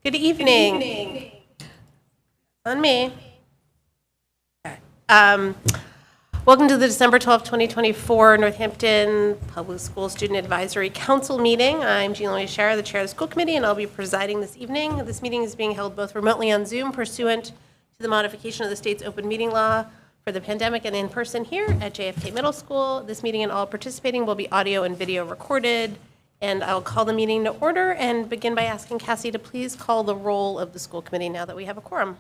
Good evening. On me. Okay. Welcome to the December 12th, 2024 Northampton Public School Student Advisory Council meeting. I'm Jean Louise Scherer, the chair of the school committee, and I'll be presiding this evening. This meeting is being held both remotely on Zoom pursuant to the modification of the state's open meeting law for the pandemic and in person here at JFK Middle School. This meeting and all participating will be audio and video recorded. And I'll call the meeting to order and begin by asking Cassie to please call the roll of the school committee now that we have a quorum.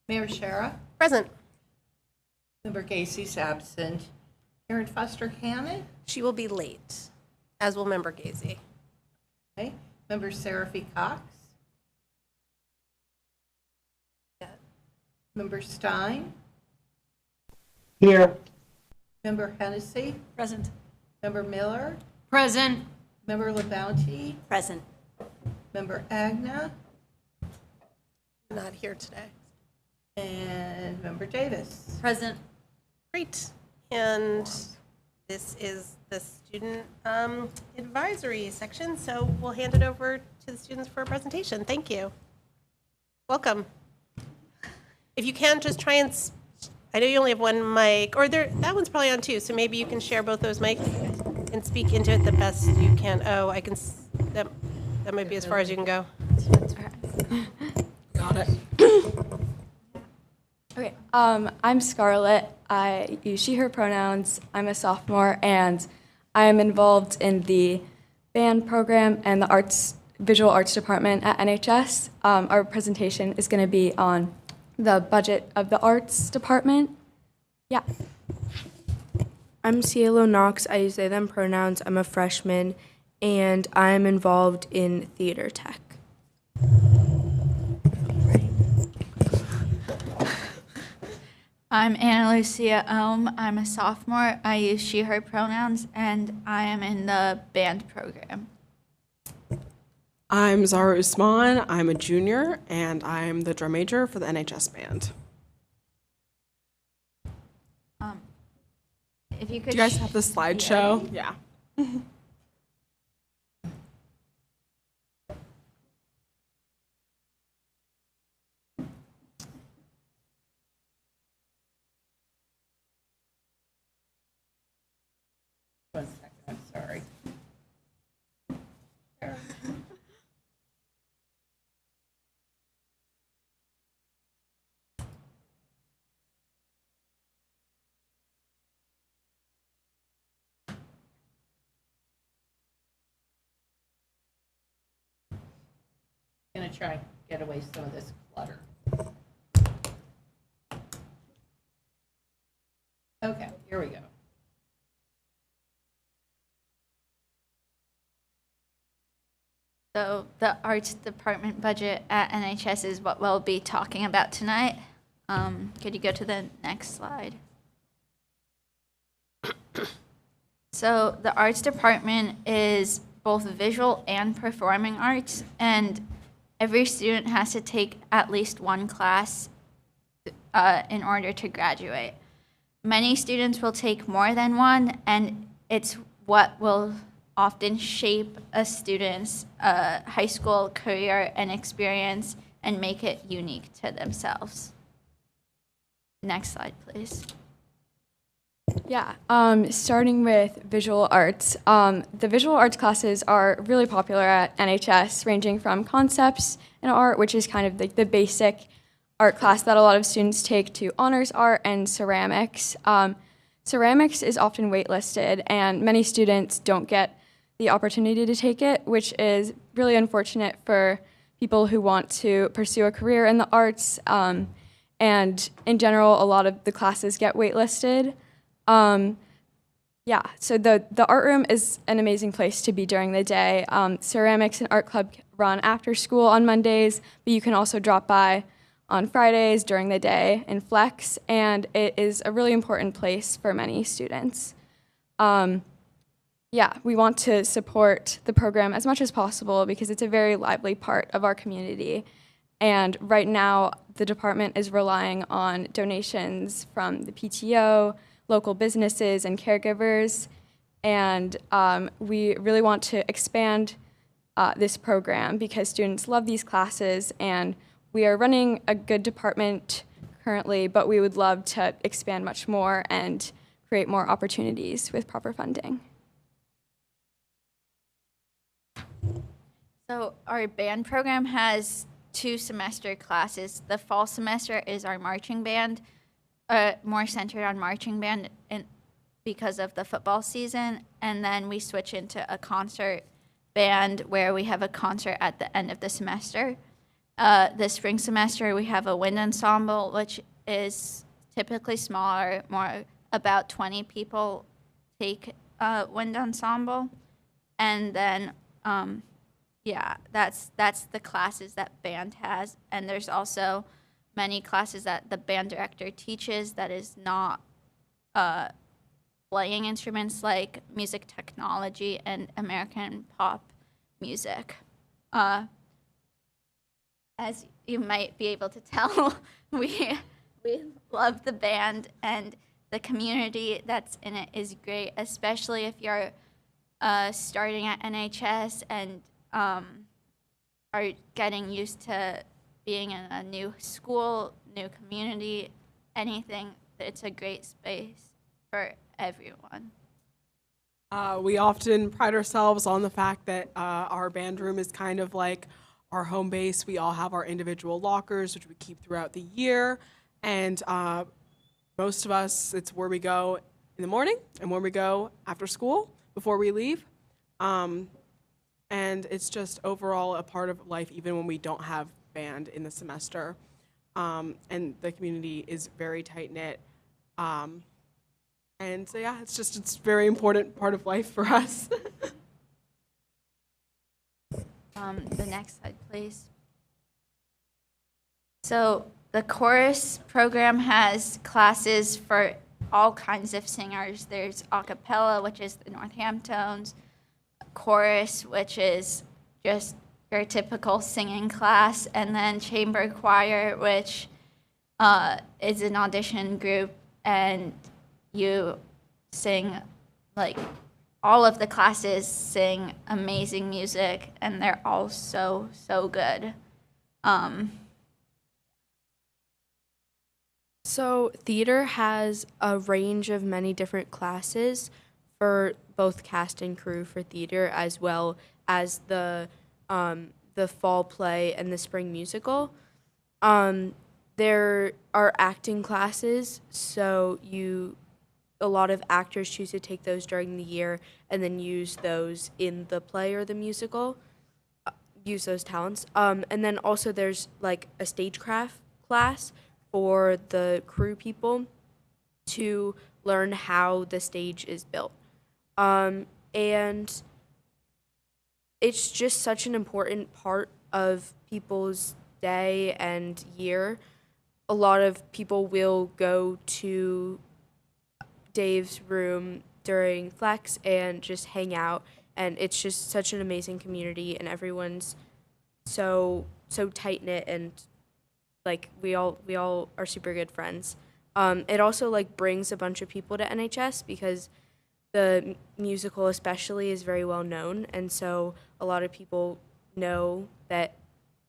Mayor Shara. Present. Member Gacy's absent. Karen Foster Hannon. She will be late, as will Member Gazy. Okay. Member Seraphy Cox. Yeah. Member Stein. Here. Member Hennessy. Present. Member Miller. Present. Member LaBounty. Present. Member Agna. Not here today. And Member Davis. Present. Great. And this is the student advisory section, so we'll hand it over to the students for a presentation. Thank you. Welcome. If you can, just try and, I know you only have one mic, or that one's probably on too, so maybe you can share both those mics and speak into it the best you can. Oh, I can, that might be as far as you can go. Got it. Okay, I'm Scarlett. I use she, her pronouns. I'm a sophomore, and I am involved in the band program and the visual arts department at NHS. Our presentation is going to be on the budget of the arts department. Yeah. I'm Cielo Knox. I use they, them pronouns. I'm a freshman, and I'm involved in theater tech. I'm Anna Lucia Ohm. I'm a sophomore. I use she, her pronouns, and I am in the band program. I'm Zara Usman. I'm a junior, and I'm the drum major for the NHS band. If you could Do you guys have the slideshow? Yeah. One second, I'm sorry. Gonna try and get away some of this clutter. Okay, here we go. So the arts department budget at NHS is what we'll be talking about tonight. Could you go to the next slide? So the arts department is both visual and performing arts, and every student has to take at least one class in order to graduate. Many students will take more than one, and it's what will often shape a student's high school career and experience and make it unique to themselves. Next slide, please. Yeah, starting with visual arts. The visual arts classes are really popular at NHS, ranging from concepts in art, which is kind of like the basic art class that a lot of students take, to honors art and ceramics. Ceramics is often waitlisted, and many students don't get the opportunity to take it, which is really unfortunate for people who want to pursue a career in the arts. And in general, a lot of the classes get waitlisted. Yeah, so the art room is an amazing place to be during the day. Ceramics and art club run after school on Mondays, but you can also drop by on Fridays during the day in Flex, and it is a really important place for many students. Yeah, we want to support the program as much as possible because it's a very lively part of our community. And right now, the department is relying on donations from the PTO, local businesses, and caregivers. And we really want to expand this program because students love these classes, and we are running a good department currently, but we would love to expand much more and create more opportunities with proper funding. So our band program has 2 semester classes. The fall semester is our marching band, more centered on marching band because of the football season. And then we switch into a concert band where we have a concert at the end of the semester. The spring semester, we have a wind ensemble, which is typically smaller, more about 20 people take wind ensemble. And then, that's the classes that band has. And there's also many classes that the band director teaches that is not playing instruments, like music technology and American pop music. As you might be able to tell, we love the band, and the community that's in it is great, especially if you're starting at NHS and are getting used to being in a new school, new community, anything. It's a great space for everyone. We often pride ourselves on the fact that our band room is kind of like our home base. We all have our individual lockers, which we keep throughout the year. And most of us, it's where we go in the morning and where we go after school before we leave. And it's just overall a part of life, even when we don't have band in the semester. And the community is very tight-knit. And so, yeah, it's a very important part of life for us. The next slide, please. So the chorus program has classes for all kinds of singers. There's a cappella, which is the Northamptons, chorus, which is just your typical singing class, and then chamber choir, which is an audition group, and you sing, like, all of the classes sing amazing music, and they're all so, so good. So theater has a range of many different classes for both cast and crew for theater, as well as the fall play and the spring musical. There are acting classes, so a lot of actors choose to take those during the year and then use those in the play or the musical, use those talents. And then also there's like a stagecraft class for the crew people to learn how the stage is built. And it's just such an important part of people's day and year. A lot of people will go to Dave's room during Flex and just hang out, and it's just such an amazing community, and everyone's so tight knit, and like we all are super good friends. It also like brings a bunch of people to NHS because the musical especially is very well known, and so a lot of people know that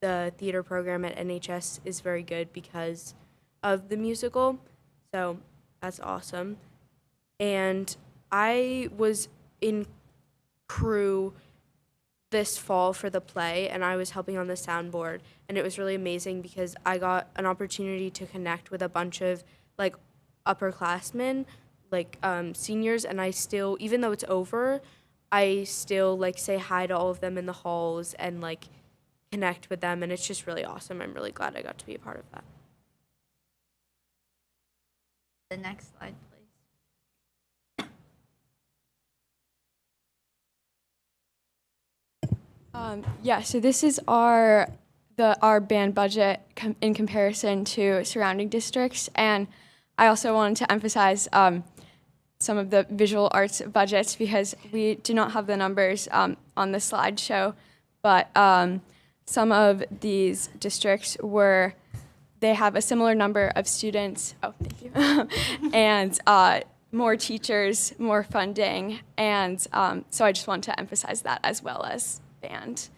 the theater program at NHS is very good because of the musical. So that's awesome. And I was in crew this fall for the play, and I was helping on the soundboard, and it was really amazing because I got an opportunity to connect with a bunch of like upperclassmen, like seniors, and I still, even though it's over, I still like say hi to all of them in the halls and like connect with them, and it's just really awesome. I'm really glad I got to be a part of that. The next slide, please. So this is our band budget in comparison to surrounding districts, and I also wanted to emphasize some of the visual arts budgets because we do not have the numbers on the slideshow, but some of these districts they have a similar number of students. Oh, thank you, and more teachers, more funding, and so I just want to emphasize that as well as band.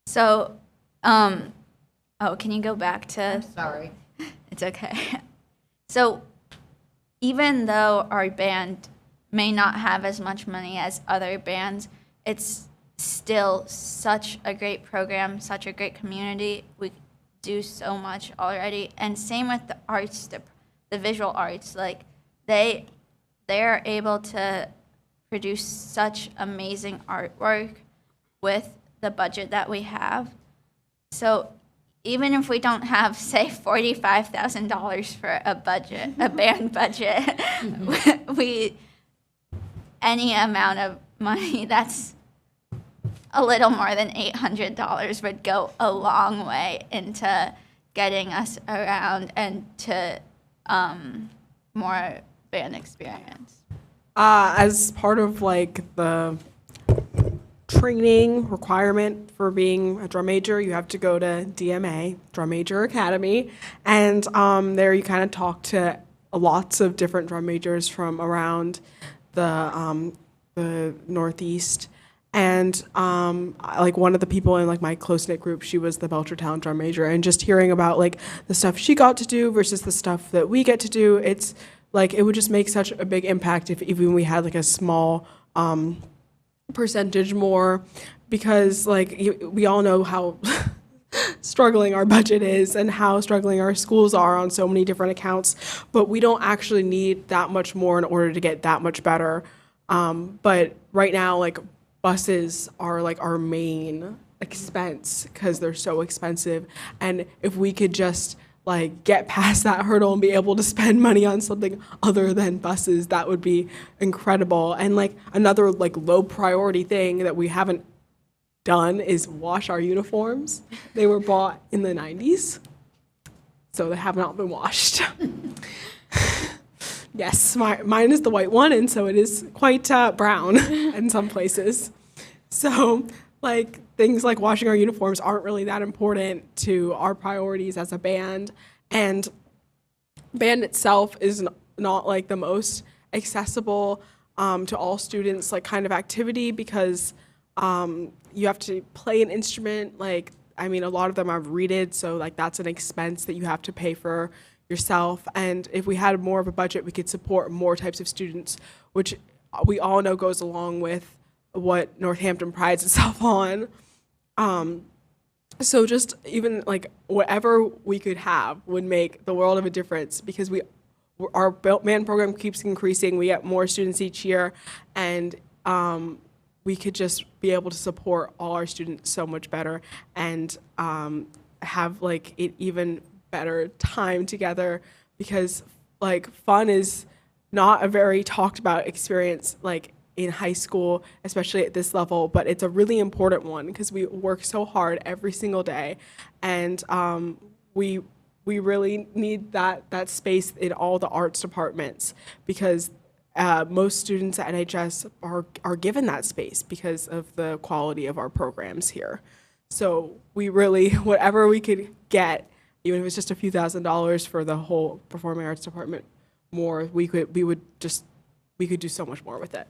So, oh, can you go back to? Sorry. It's okay. So, even though our band may not have as much money as other bands, it's still such a great program, such a great community. We do so much already, and same with the arts, the visual arts. Like they're able to produce such amazing artwork with the budget that we have. So even if we don't have, say, $45,000 for a budget, a band budget, we any amount of money that's a little more than $800 would go a long way into getting us around and to more band experience. As part of like the training requirement for being a drum major, you have to go to DMA, Drum Major Academy, and there you kind of talk to lots of different drum majors from around the Northeast. And like one of the people in like my close knit group, she was the Belchertown drum major, and just hearing about like the stuff she got to do versus the stuff that we get to do, it's like it would just make such a big impact if even we had like a small percentage more, because like we all know how struggling our budget is and how struggling our schools are on so many different accounts, but we don't actually need that much more in order to get that much better. But right now, like buses are like our main expense because they're so expensive, and if we could just like get past that hurdle and be able to spend money on something other than buses, that would be incredible. And like another like low priority thing that we haven't done is wash our uniforms. They were bought in the 90s, so they have not been washed. Yes, mine is the white one, and so it is quite brown in some places. So like things like washing our uniforms aren't really that important to our priorities as a band. And band itself is not like the most accessible to all students like kind of activity, because you have to play an instrument. Like, I mean, a lot of them are reeded, so like that's an expense that you have to pay for yourself. And if we had more of a budget, we could support more types of students, which we all know goes along with what Northampton prides itself on. So just even like whatever we could have would make the world of a difference, because our band program keeps increasing. We get more students each year, and we could just be able to support all our students so much better and have like it even better time together, because like fun is not a very talked about experience like in high school, especially at this level, but it's a really important one because we work so hard every single day, and we really need that space in all the arts departments, because most students at NHS are given that space because of the quality of our programs here. So we really, whatever we could get, even if it's just a few $1,000s for the whole performing arts department, more, we could do so much more with it.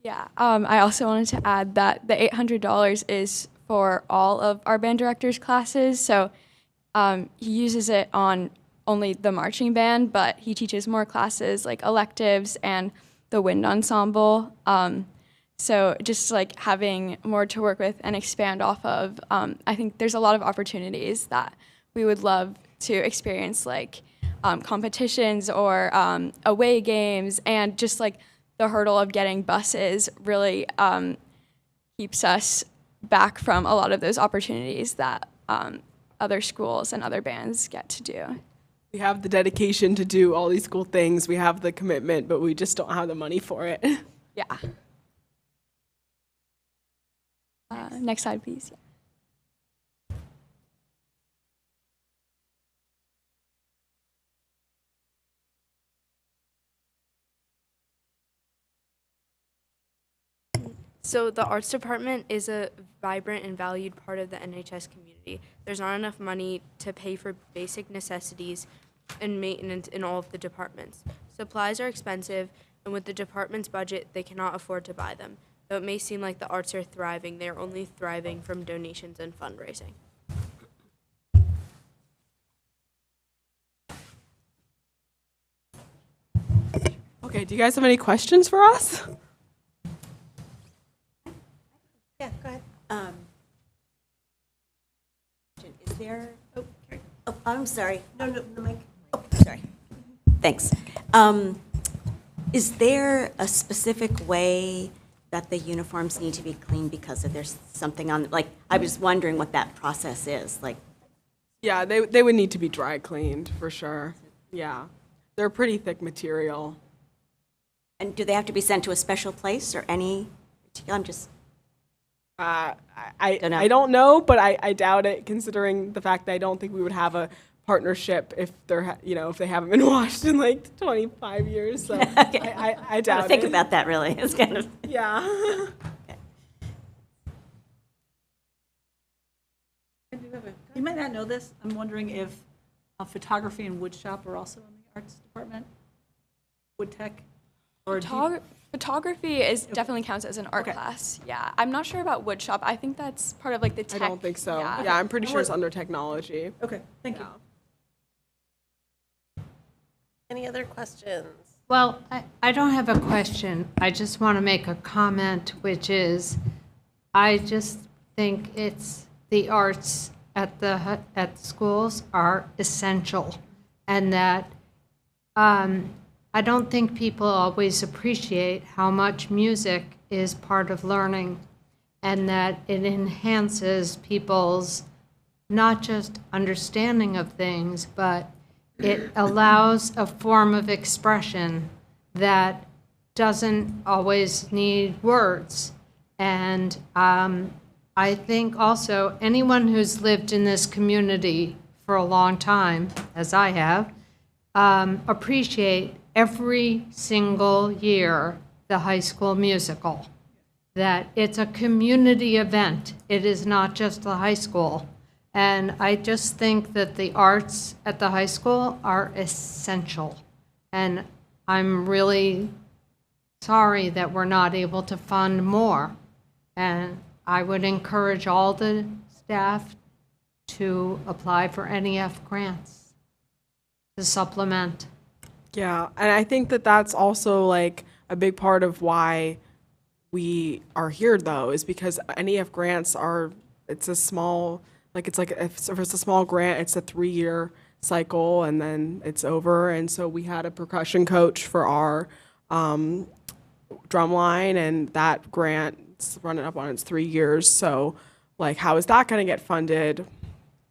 Yeah, I also wanted to add that the $800 is for all of our band director's classes. So he uses it on only the marching band, but he teaches more classes like electives and the wind ensemble. So just like having more to work with and expand off of, I think there's a lot of opportunities that we would love to experience, like competitions or away games, and just like the hurdle of getting buses really keeps us back from a lot of those opportunities that other schools and other bands get to do. We have the dedication to do all these cool things. We have the commitment, but we just don't have the money for it. Yeah. Next slide, please. So the arts department is a vibrant and valued part of the NHS community. There's not enough money to pay for basic necessities, and maintenance in all of the departments. Supplies are expensive, and with the department's budget, they cannot afford to buy them. Though it may seem like the arts are thriving, they are only thriving from donations and fundraising. Okay, do you guys have any questions for us? Yeah, go ahead. Is there, oh, I'm sorry. No, the mic. Oh, sorry. Thanks. Is there a specific way that the uniforms need to be cleaned because if there's something on, like, I was wondering what that process is, like, Yeah, they would need to be dry cleaned for sure. Yeah. They're a pretty thick material. and do they have to be sent to a special place or any, I'm just, I Dunno. I don't know, but I doubt it considering the fact that I don't think we would have a partnership if they're, if they haven't been washed in like 25 years. So I doubt think it. about that really. It's kind of, Yeah. You might not know this. I'm wondering if photography and wood shop are also in the arts department? Wood tech? Or do you- Photography definitely counts as an art Okay. class. Yeah, I'm not sure about wood shop. I think that's part of like the I tech. don't think so. Yeah. Yeah, I'm pretty sure it's under technology. Okay, thank you. Any other questions? Well, I don't have a question. I just want to make a comment, which is, I just think it's, the arts at the schools are essential, and that I don't think people always appreciate how much music is part of learning, and that it enhances people's not just understanding of things, but it allows a form of expression that doesn't always need words. And I think also anyone who's lived in this community for a long time, as I have, appreciate every single year the high school musical. That it's a community event. It is not just the high school. And I just think that the arts at the high school are essential. And I'm really sorry that we're not able to fund more. And I would encourage all the staff to apply for NEF grants to supplement. Yeah, and I think that that's also like a big part of why we are here though, is because NEF grants are, it's a small, like it's like if it's a small grant, it's a 3-year cycle and then it's over. And so we had a percussion coach for our drum line, and that grant's running up on its 3 years. So like, how is that going to get funded?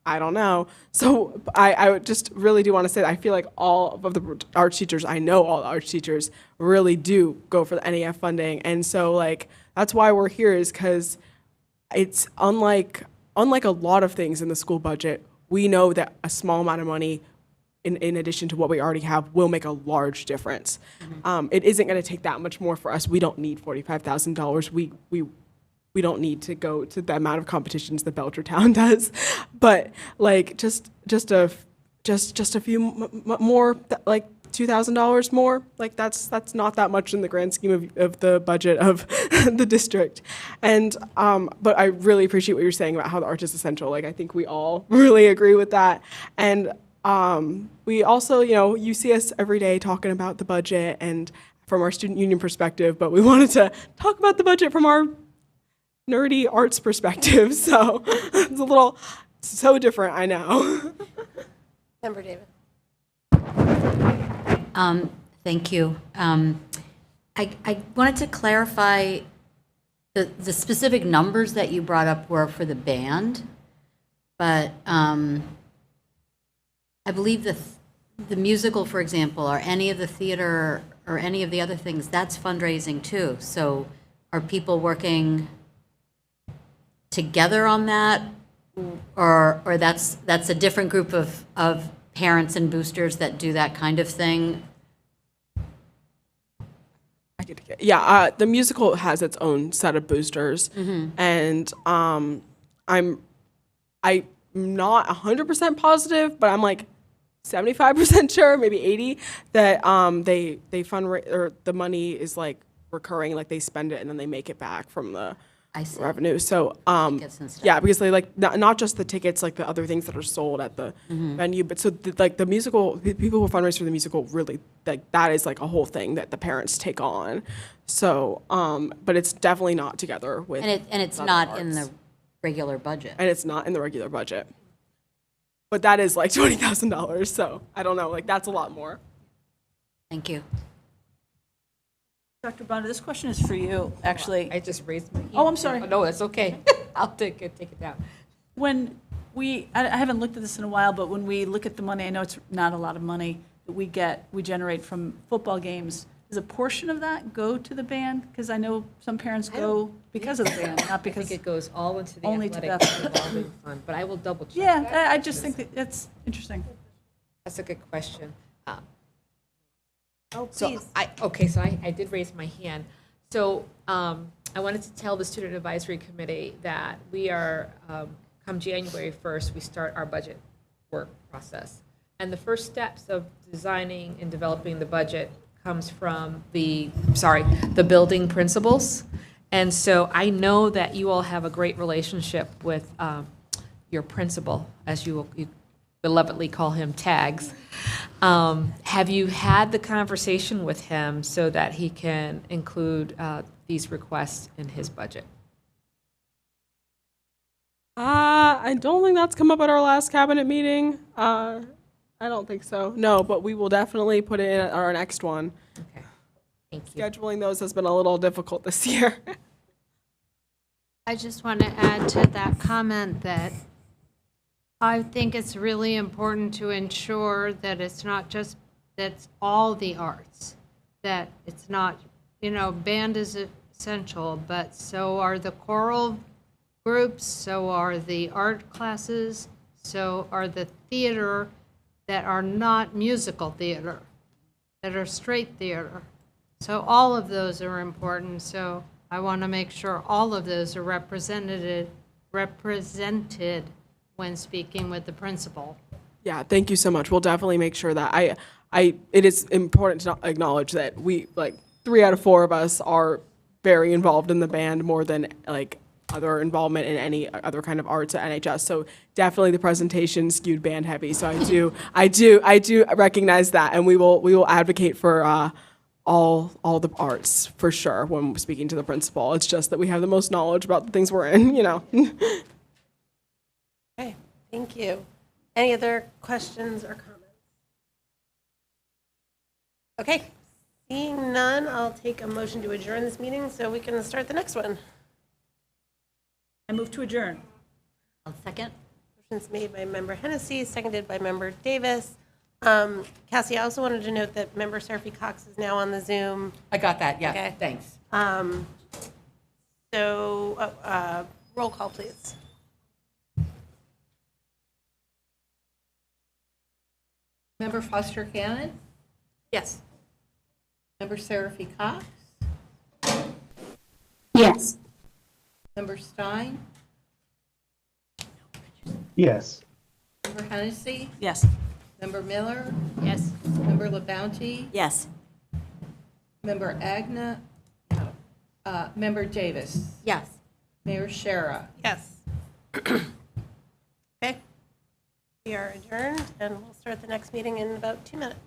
I don't know. So I would just really do want to say that I feel like all of the arts teachers, I know all the arts teachers really do go for the NEF funding. And so like, that's why we're here, is because it's unlike a lot of things in the school budget, we know that a small amount of money in addition to what we already have will make a large difference. It isn't going to take that much more for us. We don't need $45,000. We don't need to go to the amount of competitions that Belchertown does, but like just a few more, like $2,000 more, like that's not that much in the grand scheme of the budget of the district. And but I really appreciate what you're saying about how the arts is essential. Like I think we all really agree with that. And we also, you see us every day talking about the budget and from our student union perspective, but we wanted to talk about the budget from our nerdy arts perspective, so it's a little so different, I know. Member David. Thank you. I wanted to clarify the specific numbers that you brought up were for the band, but I believe the musical, for example, or any of the theater or any of the other things, that's fundraising too. So are people working together on that, or that's a different group of parents and boosters that do that kind of thing? The musical has its own set of boosters, and I'm not 100% positive, but I'm like 75% sure, maybe 80, that they or the money is like recurring, like they spend it and then they make it back from the I see. revenue. So Tickets and stuff. yeah, because they like not just the tickets, like the other things that are sold at the venue, but so like the musical people who fundraise for the musical really like that is like a whole thing that the parents take on. So but it's definitely not together with And it's the other not in arts. the regular budget. And it's not in the regular budget. But that is like $20,000, so I don't know, like that's a lot more. Thank you. Dr. Bonner, this question is for you, actually. I just raised my hand. Oh, I'm sorry. No, that's okay. I'll take it down. When I haven't looked at this in a while, but when we look at the money, I know it's not a lot of money that we generate from football games. Does a portion of that go to the band? Because I know some parents go because of the band, not I because. think it goes all into the Only to athletic basketball. revolving fund, but I will double check Yeah, that. I just think that that's interesting. That's a good question. Oh, So please. I did raise my hand. So I wanted to tell the Student Advisory Committee that we are, come January 1st, we start our budget work process. And the first steps of designing and developing the budget comes from the building principals. And so I know that you all have a great relationship with your principal, as you belovedly call him Tags. Have you had the conversation with him so that he can include these requests in his budget? I don't think that's come up at our last cabinet meeting. I don't think so. No, but we will definitely put it in at our next one. Okay, thank you. Scheduling those has been a little difficult this year. I just want to add to that comment that I think it's really important to ensure that it's not just, that's all the arts, that it's not, band is essential, but so are the choral groups, so are the art classes, so are the theater that are not musical theater, that are straight theater. So all of those are important, so I want to make sure all of those are represented when speaking with the principal. Yeah, thank you so much. We'll definitely make sure that it is important to acknowledge that we, like, 3 out of 4 of us are very involved in the band more than, like, other involvement in any other kind of arts at NHS. So definitely the presentation skewed band heavy. So I do recognize that, and we will advocate for all the arts for sure when speaking to the principal. It's just that we have the most knowledge about the things we're in, Okay, thank you. Any other questions or comments? Okay, seeing none, I'll take a motion to adjourn this meeting so we can start the next one. I move to adjourn. One second. Motion's made by Member Hennessy, seconded by Member Davis. Cassie, I also wanted to note that Member Seraphy Cox is now on the Zoom. I got that, yeah, Okay. thanks. Roll call, please. Member Foster Cannon? Yes. Member Seraphy Cox? Yes. Member Stein? Yes. Member Hennessy? Yes. Member Miller? Yes. Member LaBounty? Yes. Member Agna? Member Davis? Yes. Mayor Shara? Yes. Okay. We are adjourned, and we'll start the next meeting in about 2 minutes.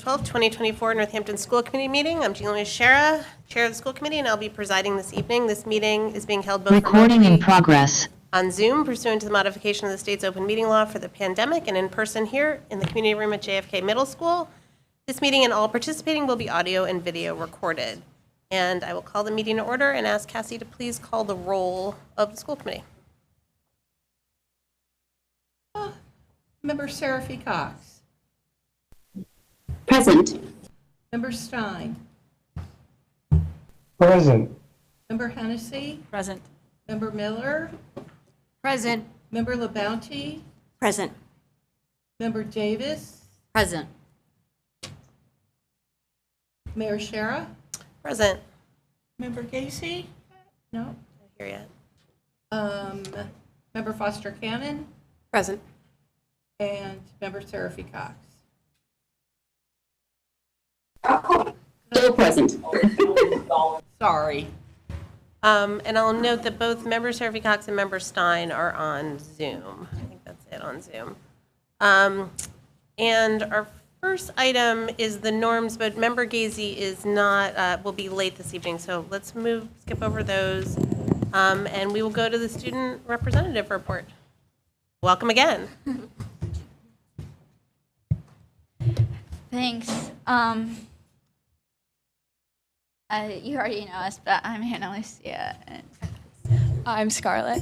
12th, 2024 Northampton School Committee meeting. I'm Julia Shara, Chair of the School Committee, and I'll be presiding this evening. This meeting is being held both Recording in remotely progress. on Zoom pursuant to the modification of the state's open meeting law for the pandemic and in person here in the community room at JFK Middle School. This meeting and all participating will be audio and video recorded. And I will call the meeting to order and ask Cassie to please call the roll of the school committee. Member Seraphy Cox. Present. Member Stein. Present. Member Hennessy. Present. Member Miller. Present. Member LaBounty. Present. Member Davis. Present. Mayor Shara. Present. Member Gacy. No. Not here yet. Member Foster Cannon. Present. And Member Seraphy Cox. Still present. Sorry. And I'll note that both Member Seraphy Cox and Member Stein are on Zoom. I think that's it on Zoom. And our first item is the norms, but Member Gazy is not, will be late this evening, so let's skip over those. And we will go to the student representative report. Welcome again. Thanks. You already know us, but I'm Hannah Lucia. And I'm Scarlett.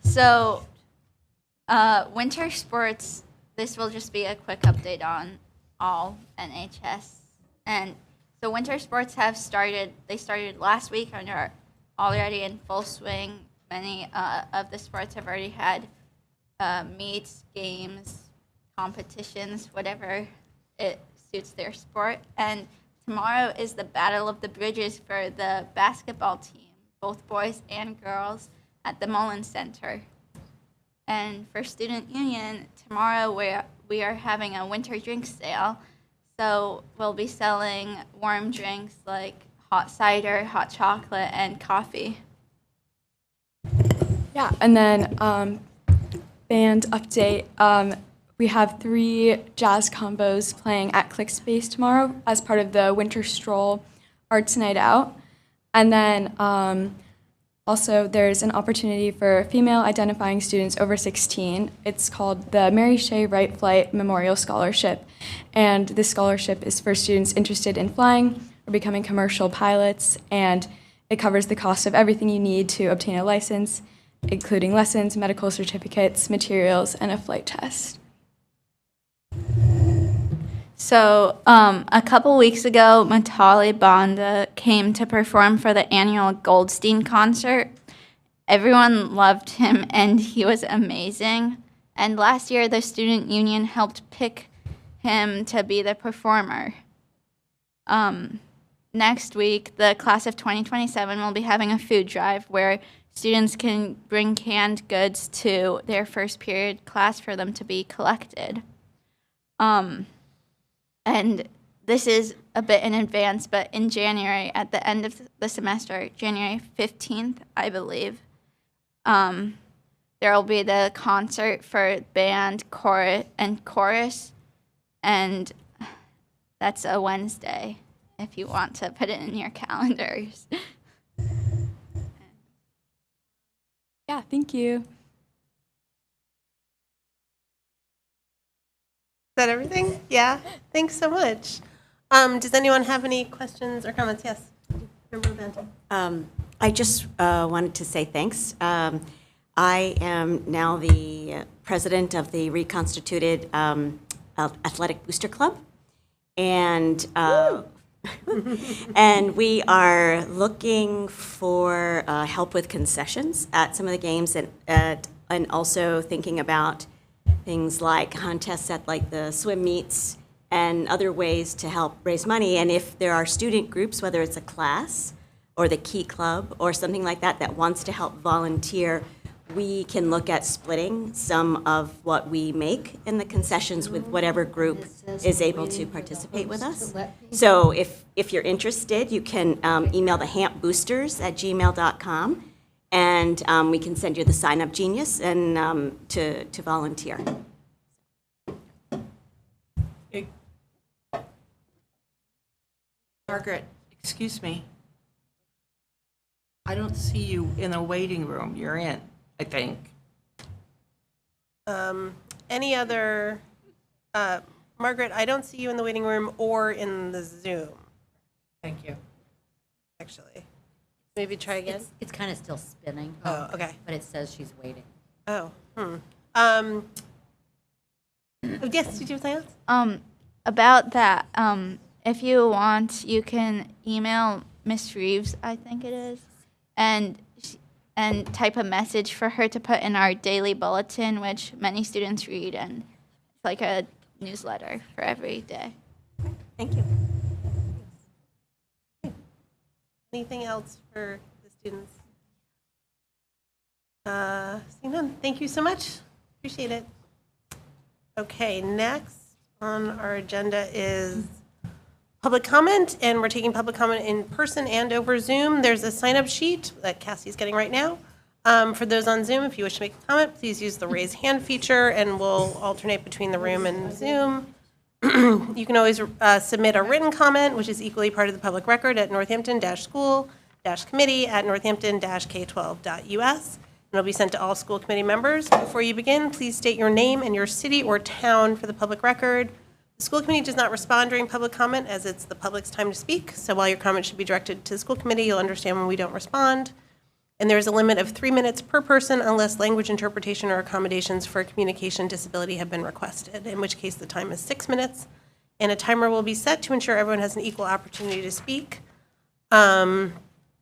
so, winter sports, this will just be a quick update on all NHS. And so winter sports have started, they started last week and are already in full swing. Many of the sports have already had meets, games, competitions, whatever it suits their sport. And tomorrow is the Battle of the Bridges for the basketball team, both boys and girls, at the Mullen Center. And for Student Union, tomorrow we are having a winter drink sale. So we'll be selling warm drinks like hot cider, hot chocolate, and coffee. Yeah, and then band update. We have 3 jazz combos playing at Click Space tomorrow as part of the Winter Stroll Arts Night Out. And then also there's an opportunity for female identifying students over 16. It's called the Mary Shea Wright Flight Memorial Scholarship. And this scholarship is for students interested in flying or becoming commercial pilots. And it covers the cost of everything you need to obtain a license, including lessons, medical certificates, materials, and a flight test. So a couple weeks ago, Matali Banda came to perform for the annual Goldstein concert. Everyone loved him, and he was amazing. And last year, the student union helped pick him to be the performer. Next week, the class of 2027 will be having a food drive where students can bring canned goods to their first period class for them to be collected. And this is a bit in advance, but in January, at the end of the semester, January 15th, I believe, there will be the concert for band, chorus, and that's a Wednesday, if you want to put it in your calendars. Yeah, thank you. Is that everything? Yeah, thanks so much. Does anyone have any questions or comments? Yes. Member Banton. I just wanted to say thanks. I am now the president of the reconstituted Athletic Booster Club. And and we are looking for help with concessions at some of the games and also thinking about things like contests at like the swim meets and other ways to help raise money. And if there are student groups, whether it's a class or the Key Club or something like that that wants to help volunteer, we can look at splitting some of what we make in the concessions with whatever group is able to participate with us. So if you're interested, you can email the hampboosters@gmail.com, and we can send you the sign-up genius and to volunteer. Margaret, excuse me. I don't see you in the waiting room. You're in, I think. Any other, Margaret, I don't see you in the waiting room or in the Zoom, Thank you. actually. Maybe try again? It's kind of still spinning. Oh, okay. But it says she's waiting. Oh, yes, did you have something else? About that, if you want, you can email Miss Reeves, I think it is, and type a message for her to put in our daily bulletin, which many students read, and it's like a newsletter for every day. Thank you. Anything else for the students? Seeing none, thank you so much. Appreciate it. Okay, next on our agenda is public comment, and we're taking public comment in person and over Zoom. There's a sign-up sheet that Cassie's getting right now. For those on Zoom, if you wish to make a comment, please use the raise hand feature, and we'll alternate between the room and Zoom. You can always submit a written comment, which is equally part of the public record, at northampton-school-committee@northampton-k12.us. And it'll be sent to all school committee members. Before you begin, please state your name and your city or town for the public record. The school committee does not respond during public comment, as it's the public's time to speak. So while your comment should be directed to the school committee, you'll understand when we don't respond. And there's a limit of 3 minutes per person unless language interpretation or accommodations for a communication disability have been requested, in which case the time is 6 minutes. And a timer will be set to ensure everyone has an equal opportunity to speak.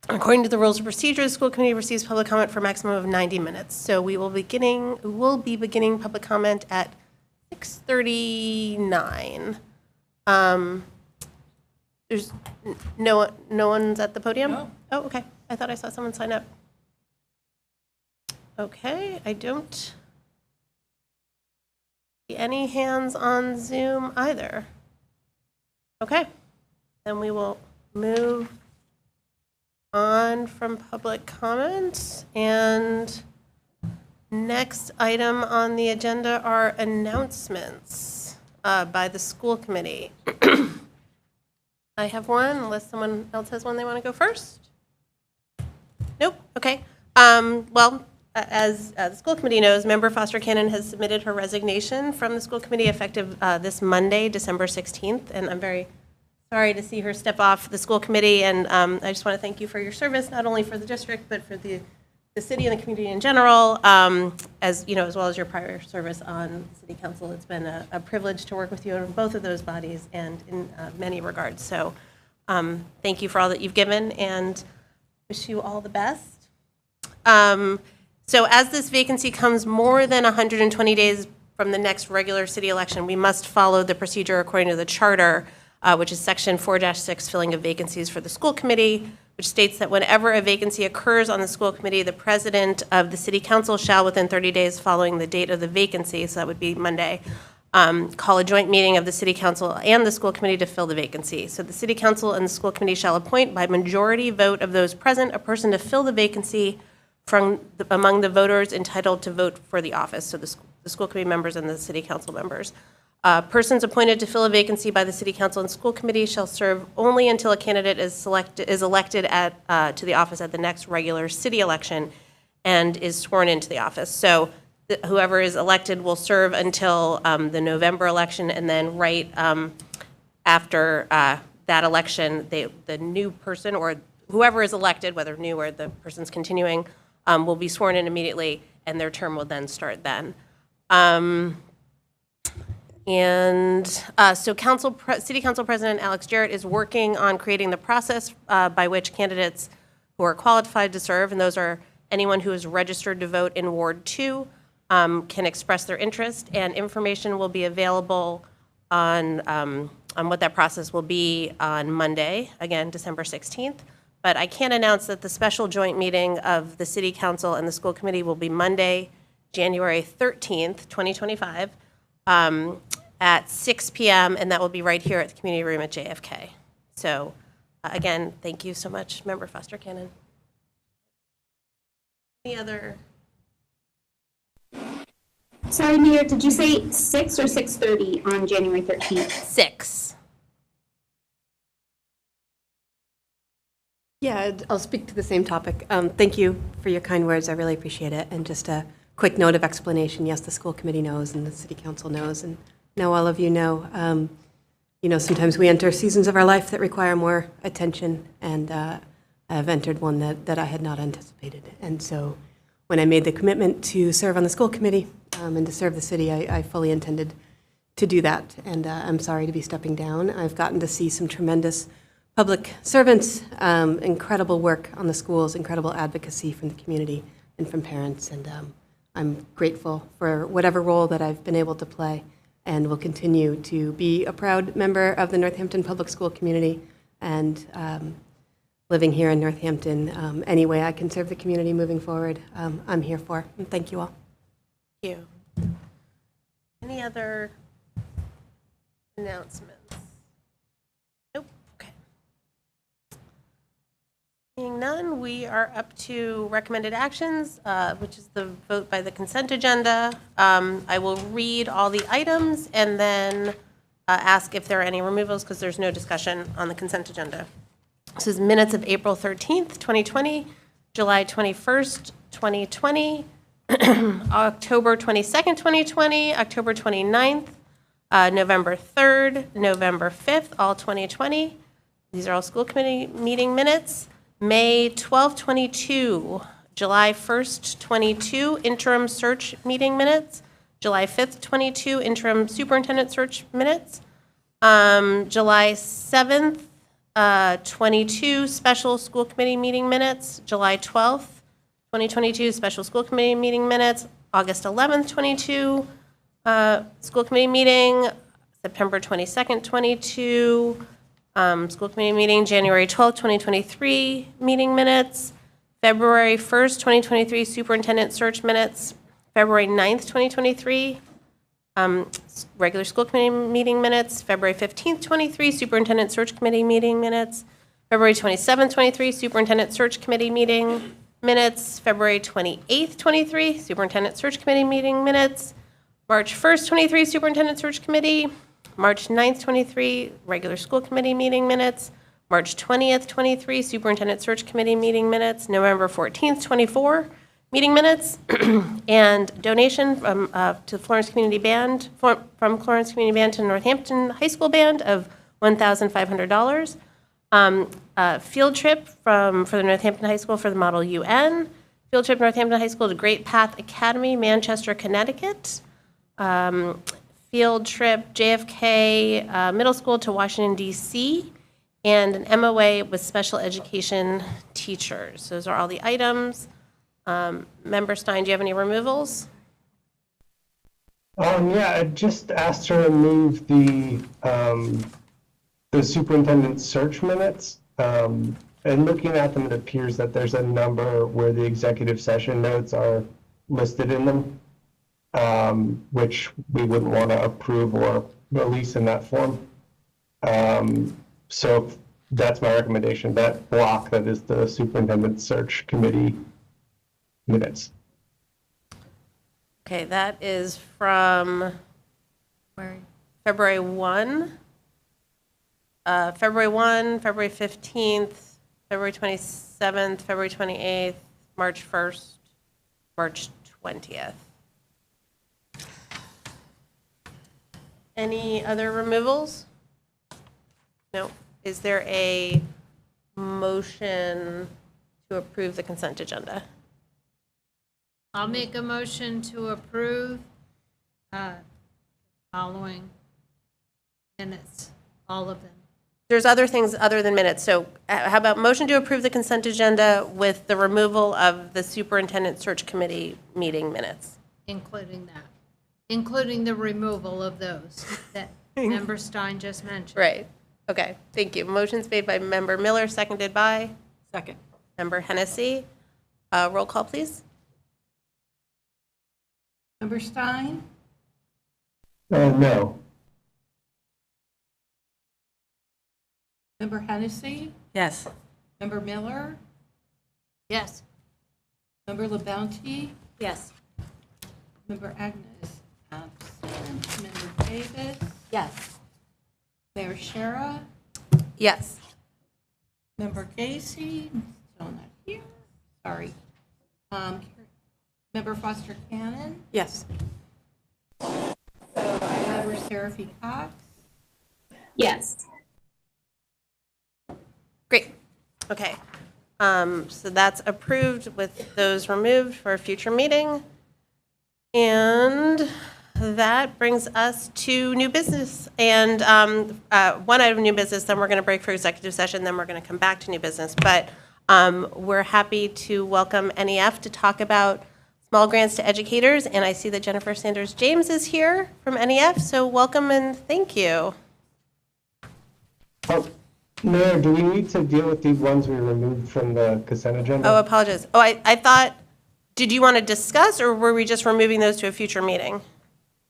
According to the rules of procedure, the school committee receives public comment for a maximum of 90 minutes. So we'll be beginning public comment at 6:39. There's no one's at the podium? No. Oh, okay. I thought I saw someone sign up. Okay, I don't see any hands on Zoom either. Okay, then we will move on from public comments, and next item on the agenda are announcements by the school committee. I have one, unless someone else has one they want to go first. Nope, okay. Well, as the school committee knows, Member Foster Cannon has submitted her resignation from the school committee effective this Monday, December 16th, and I'm very sorry to see her step off the school committee, and I just want to thank you for your service, not only for the district, but for the city and the community in general, as you know, as well as your prior service on city council. It's been a privilege to work with you in both of those bodies and in many regards. So thank you for all that you've given, and wish you all the best. So as this vacancy comes more than 120 days from the next regular city election, we must follow the procedure according to the charter, which is section 4-6, filling of vacancies for the school committee, which states that whenever a vacancy occurs on the school committee, the president of the city council shall, within 30 days following the date of the vacancy, so that would be Monday, call a joint meeting of the city council and the school committee to fill the vacancy. So the city council and the school committee shall appoint by majority vote of those present a person to fill the vacancy among the voters entitled to vote for the office, so the school committee members and the city council members. Persons appointed to fill a vacancy by the city council and school committee shall serve only until a candidate is elected to the office at the next regular city election and is sworn into the office. So whoever is elected will serve until the November election, and then right after that election, the new person or whoever is elected, whether new or the person's continuing, will be sworn in immediately, and their term will then start then. So City Council President Alex Jarrett is working on creating the process by which candidates who are qualified to serve, and those are anyone who is registered to vote in Ward 2, can express their interest, and information will be available on what that process will be on Monday, again, December 16th. But I can announce that the special joint meeting of the City Council and the school committee will be Monday, January 13th, 2025, at 6 p.m., and that will be right here at the community room at JFK. So again, thank you so much, Member Foster Cannon. Any other? Sorry, Mayor, did you say 6 or 6:30 on January 13th? 6. Yeah, I'll speak to the same topic. Thank you for your kind words. I really appreciate it. And just a quick note of explanation. Yes, the school committee knows and the city council knows, and now all of you know. Sometimes we enter seasons of our life that require more attention, and I've entered one that I had not anticipated. And so when I made the commitment to serve on the school committee and to serve the city, I fully intended to do that. And I'm sorry to be stepping down. I've gotten to see some tremendous public servants, incredible work on the schools, incredible advocacy from the community and from parents, and I'm grateful for whatever role that I've been able to play, and will continue to be a proud member of the Northampton public school community, and living here in Northampton, any way I can serve the community moving forward, I'm here for. And thank you all. Thank you. Any other announcements? Nope. Okay. Seeing none, we are up to recommended actions, which is the vote by the consent agenda. I will read all the items and then ask if there are any removals, because there's no discussion on the consent agenda. This is minutes of April 13th, 2020, July 21st, 2020, October 22nd, 2020, October 29th, November 3rd, November 5th, all 2020. These are all school committee meeting minutes. May 12th, 22, July 1st, 22, interim search meeting minutes. July 5th, 22, interim superintendent search minutes. July 7th, 22, special school committee meeting minutes. July 12th, 2022, special school committee meeting minutes. August 11th, 22, school committee meeting. September 22nd, 22, school committee meeting. January 12th, 2023, meeting minutes. February 1st, 2023, superintendent search minutes. February 9th, 2023, regular school committee meeting minutes. February 15th, 23, superintendent search committee meeting minutes. February 27th, 23, superintendent search committee meeting minutes. February 28th, 23, superintendent search committee meeting minutes. March 1st, 23, superintendent search committee. March 9th, 23, regular school committee meeting minutes. March 20th, 23, superintendent search committee meeting minutes. November 14th, 24, meeting minutes. And donation from to Florence Community Band, from Florence Community Band to Northampton High School Band of $1,500. Field trip for the Northampton High School for the Model UN. Field trip Northampton High School to Great Path Academy, Manchester, Connecticut. Field trip JFK Middle School to Washington, D.C., and an MOA with special education teachers. Those are all the items. Member Stein, do you have any removals? Yeah, I just asked her to remove the superintendent search minutes. And looking at them, it appears that there's a number where the executive session notes are listed in them, which we wouldn't want to approve or release in that form. So that's my recommendation, that block that is the superintendent search committee minutes. Okay, that is from February 1, February 15th, February 27th, February 28th, March 1st, March 20th. Any other removals? No. Is there a motion to approve the consent agenda? I'll make a motion to approve following minutes, all of them. There's other things other than minutes. So how about motion to approve the consent agenda with the removal of the superintendent search committee meeting minutes? Including that, including the removal of those that Member Stein just mentioned. Right. Okay, thank you. Motion's made by Member Miller, seconded by? Second. Member Hennessy. Roll call, please. Member Stein? No. Member Hennessy? Yes. Member Miller? Yes. Member LaBounty? Yes. Member Agnes absent. Member Davis? Yes. Mayor Shara? Yes. Member Gacy, still not here, sorry. Member Foster Cannon, Yes. Member Seraphy Cox, Yes. Great. Okay. So that's approved with those removed for a future meeting. And that brings us to new business. And one item of new business, then we're going to break for executive session, then we're going to come back to new business. But we're happy to welcome NEF to talk about small grants to educators. And I see that Jennifer Sanders James is here from NEF. So welcome and thank you. Mayor, do we need to deal with the ones we removed from the consent agenda? Oh, apologize. Oh, I thought, did you want to discuss, or were we just removing those to a future meeting?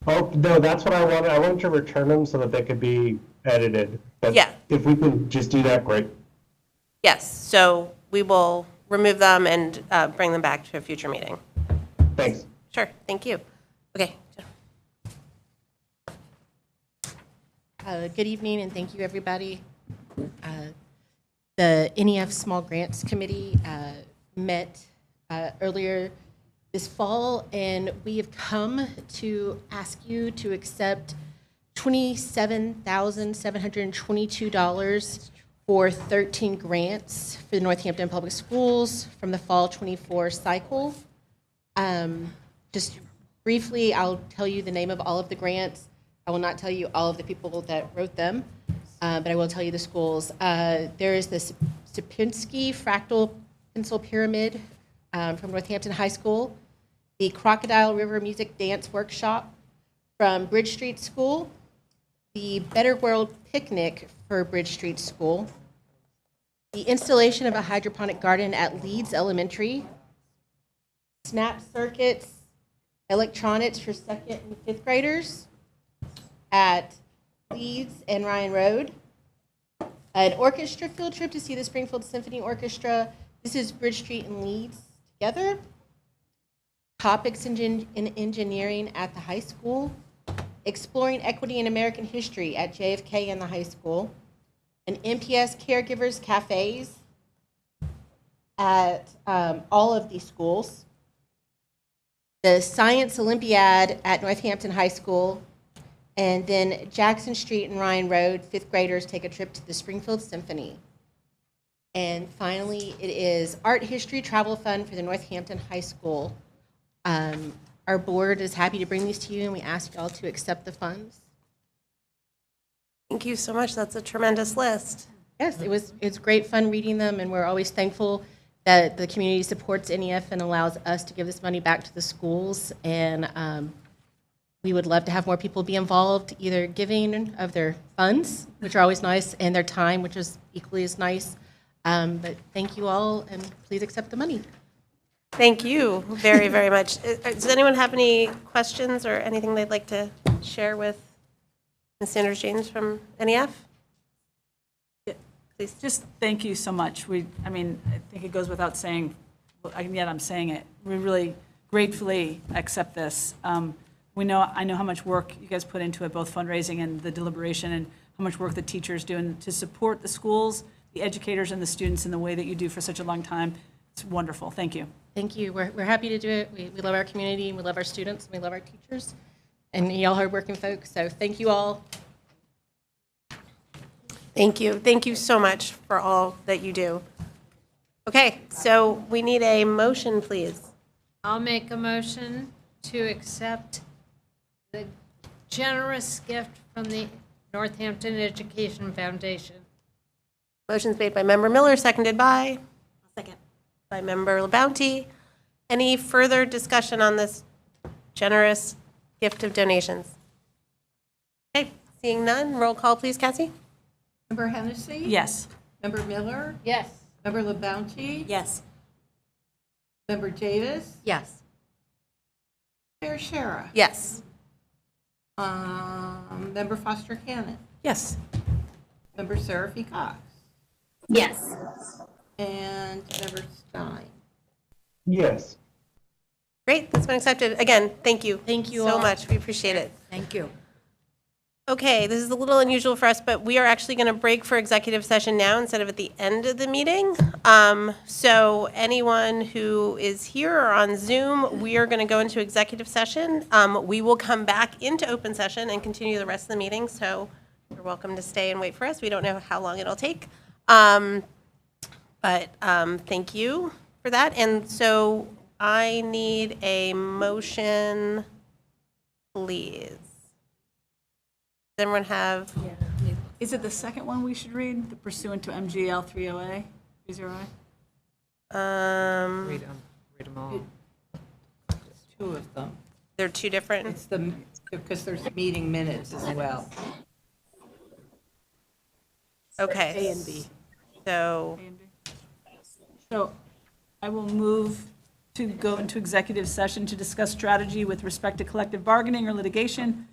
Oh, no, that's what I wanted. I wanted to return them so that they could be edited. But Yeah. if we could just do that, great. Yes, so we will remove them and bring them back to a future meeting. Thanks. Sure, thank you. Okay. Good evening, and thank you, everybody. The NEF Small Grants Committee met earlier this fall, and we have come to ask you to accept $27,722 for 13 grants for the Northampton Public Schools from the fall 24 cycle. Just briefly, I'll tell you the name of all of the grants. I will not tell you all of the people that wrote them, but I will tell you the schools. There is the Sipinski Fractal Pencil Pyramid from Northampton High School, the Crocodile River Music Dance Workshop from Bridge Street School, the Better World Picnic for Bridge Street School, the installation of a hydroponic garden at Leeds Elementary, Snap Circuits, electronics for 2nd and 5th graders at Leeds and Ryan Road, an orchestra field trip to see the Springfield Symphony Orchestra. This is Bridge Street and Leeds together. Topics in engineering at the high school. Exploring equity in American history at JFK and the high school. An MPS Caregivers Cafes at all of these schools. The Science Olympiad at Northampton High School. And then Jackson Street and Ryan Road, 5th graders take a trip to the Springfield Symphony. And finally, it is Art History Travel Fund for the Northampton High School. Our board is happy to bring these to you, and we ask y'all to accept the funds. Thank you so much. That's a tremendous list. Yes, it's great fun reading them, and we're always thankful that the community supports NEF and allows us to give this money back to the schools. And we would love to have more people be involved, either giving of their funds, which are always nice, and their time, which is equally as nice. But thank you all, and please accept the money. Thank you very, very much. Does anyone have any questions or anything they'd like to share with Ms. Sanders James from NEF? Yeah, please. Just thank you so much. I mean, I think it goes without saying, and yet I'm saying it. We really gratefully accept this. I know how much work you guys put into it, both fundraising and the deliberation, and how much work the teachers do, and to support the schools, the educators, and the students in the way that you do for such a long time. It's wonderful. Thank you. Thank you. We're happy to do it. We love our community, and we love our students, and we love our teachers, and y'all hardworking folks. So thank you all. Thank you. Thank you so much for all that you do. Okay, so we need a motion, please. I'll make a motion to accept the generous gift from the Northampton Education Foundation. Motion's made by Member Miller, seconded by? Second. By Member LaBounty. Any further discussion on this generous gift of donations? Okay, seeing none, roll call, please, Cassie? Member Hennessy? Yes. Member Miller? Yes. Member LaBounty? Yes. Member Davis? Yes. Mayor Shara? Yes. Member Foster Cannon? Yes. Member Seraphy Cox? Yes. And Member Stein? Yes. Great, that's been accepted. Again, thank you. Thank you so all. much. We appreciate it. Thank you. Okay, this is a little unusual for us, but we are actually going to break for executive session now instead of at the end of the meeting. So anyone who is here or on Zoom, we are going to go into executive session. We will come back into open session and continue the rest of the meeting, so you're welcome to stay and wait for us. We don't know how long it'll take. But thank you for that. And so I need a motion, please. Does everyone have? Is it the second one we should read, the pursuant to MGL 30A? 30A? Read them all. There's two of them. They're two different. It's because there's meeting minutes as well. Okay. A and B. So, So I will move to go into executive session to discuss strategy with respect to collective bargaining or litigation.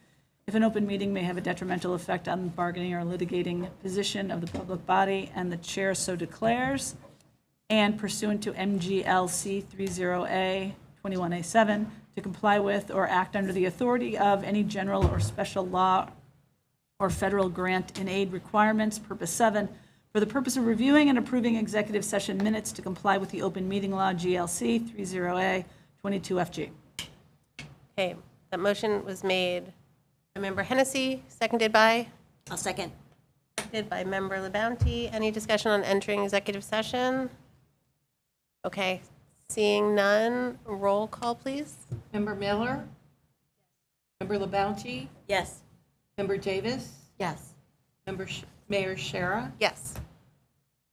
If an open meeting may have a detrimental effect on the bargaining or litigating position of the public body and the chair so declares, and pursuant to MGLC 30A 21A7, to comply with or act under the authority of any general or special law or federal grant in aid requirements, purpose 7, for the purpose of reviewing and approving executive session minutes to comply with the open meeting law, GLC 30A 22FG. okay, that motion was made by Member Hennessy, seconded by? I'll second. Seconded by Member LaBounty. Any discussion on entering executive session? Okay, seeing none, roll call, please. Member Miller? Member LaBounty? Yes. Member Davis? Yes. Mayor Shara? Yes.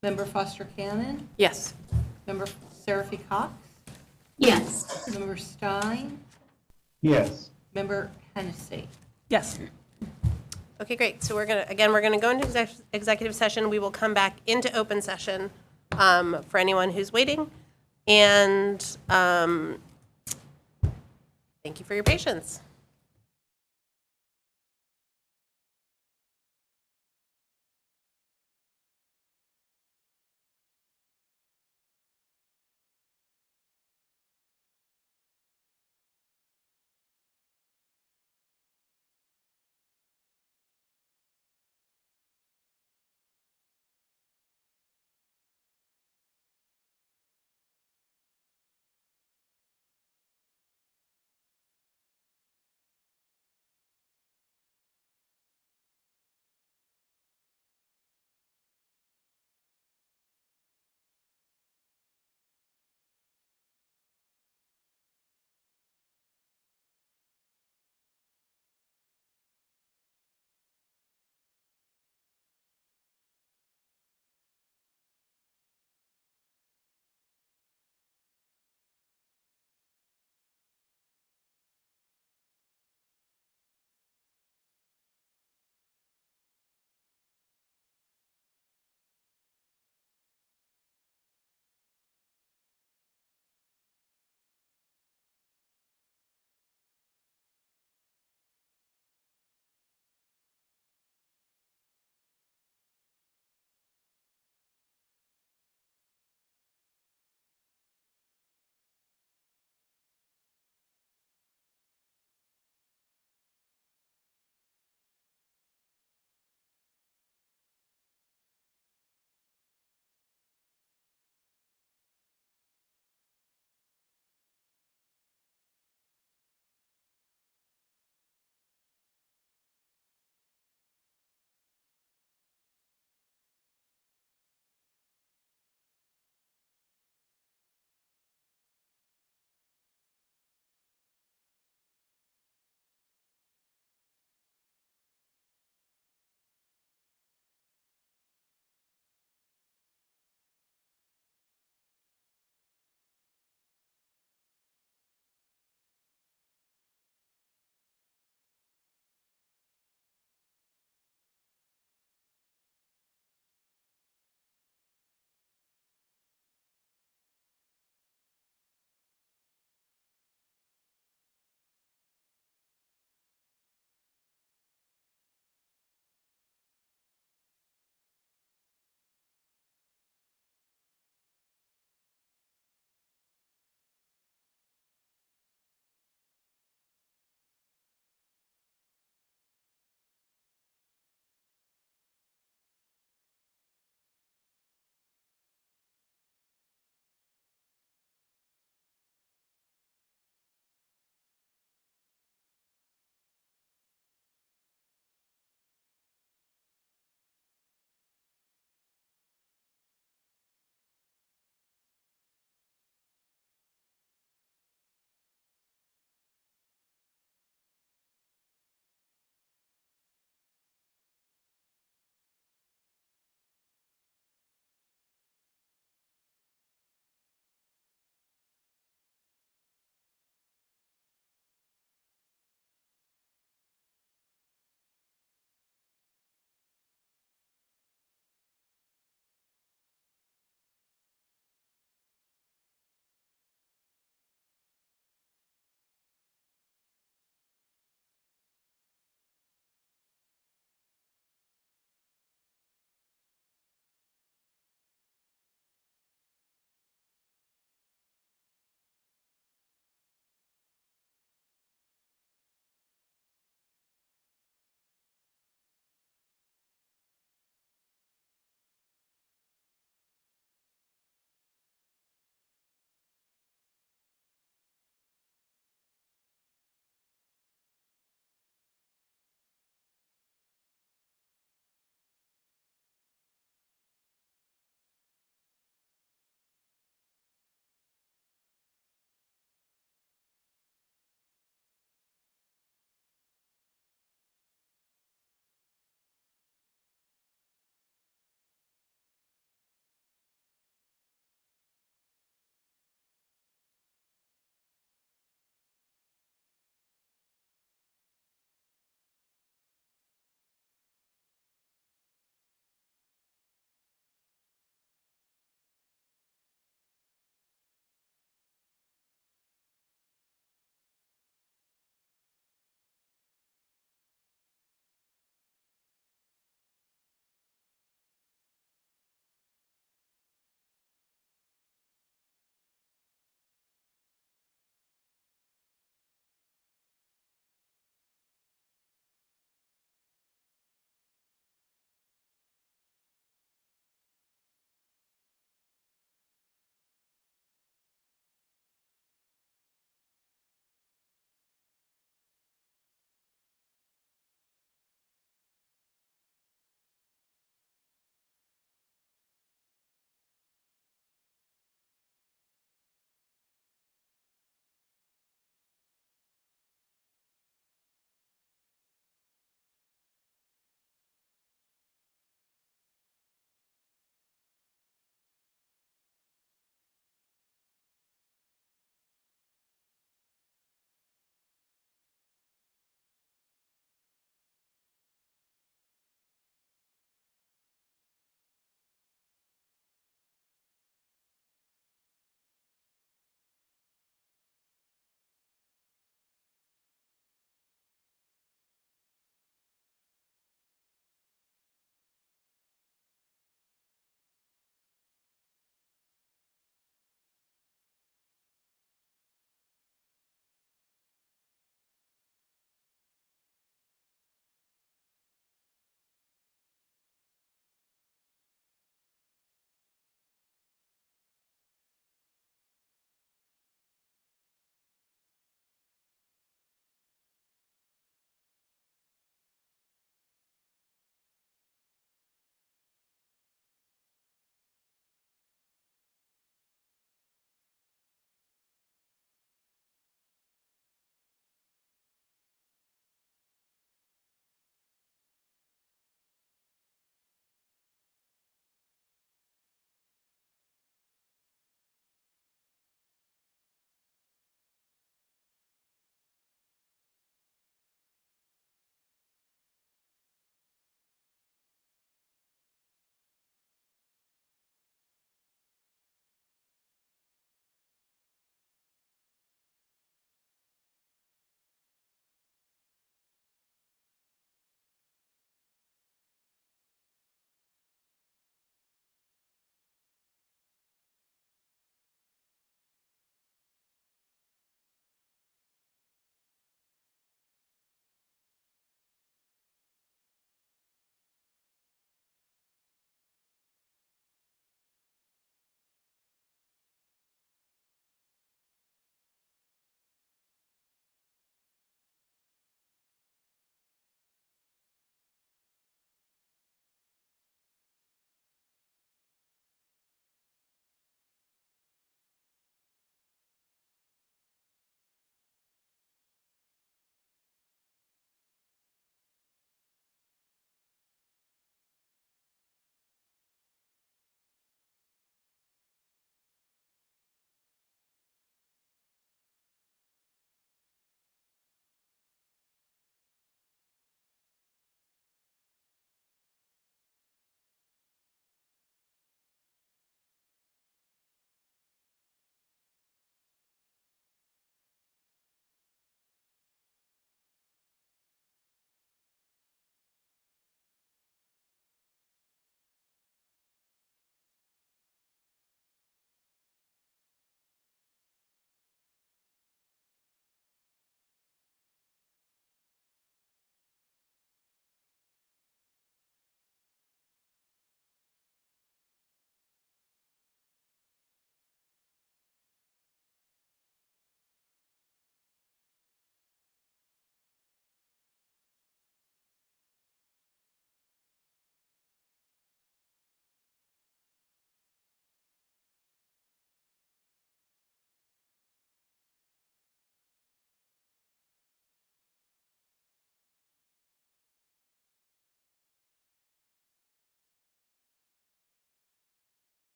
Member Foster Cannon? Yes. Member Seraphy Cox? Yes. Member Stein? Yes. Member Hennessy? Yes. Okay, great. So we're gonna go into executive session. We will come back into open session for anyone who's waiting. And thank you for your patience.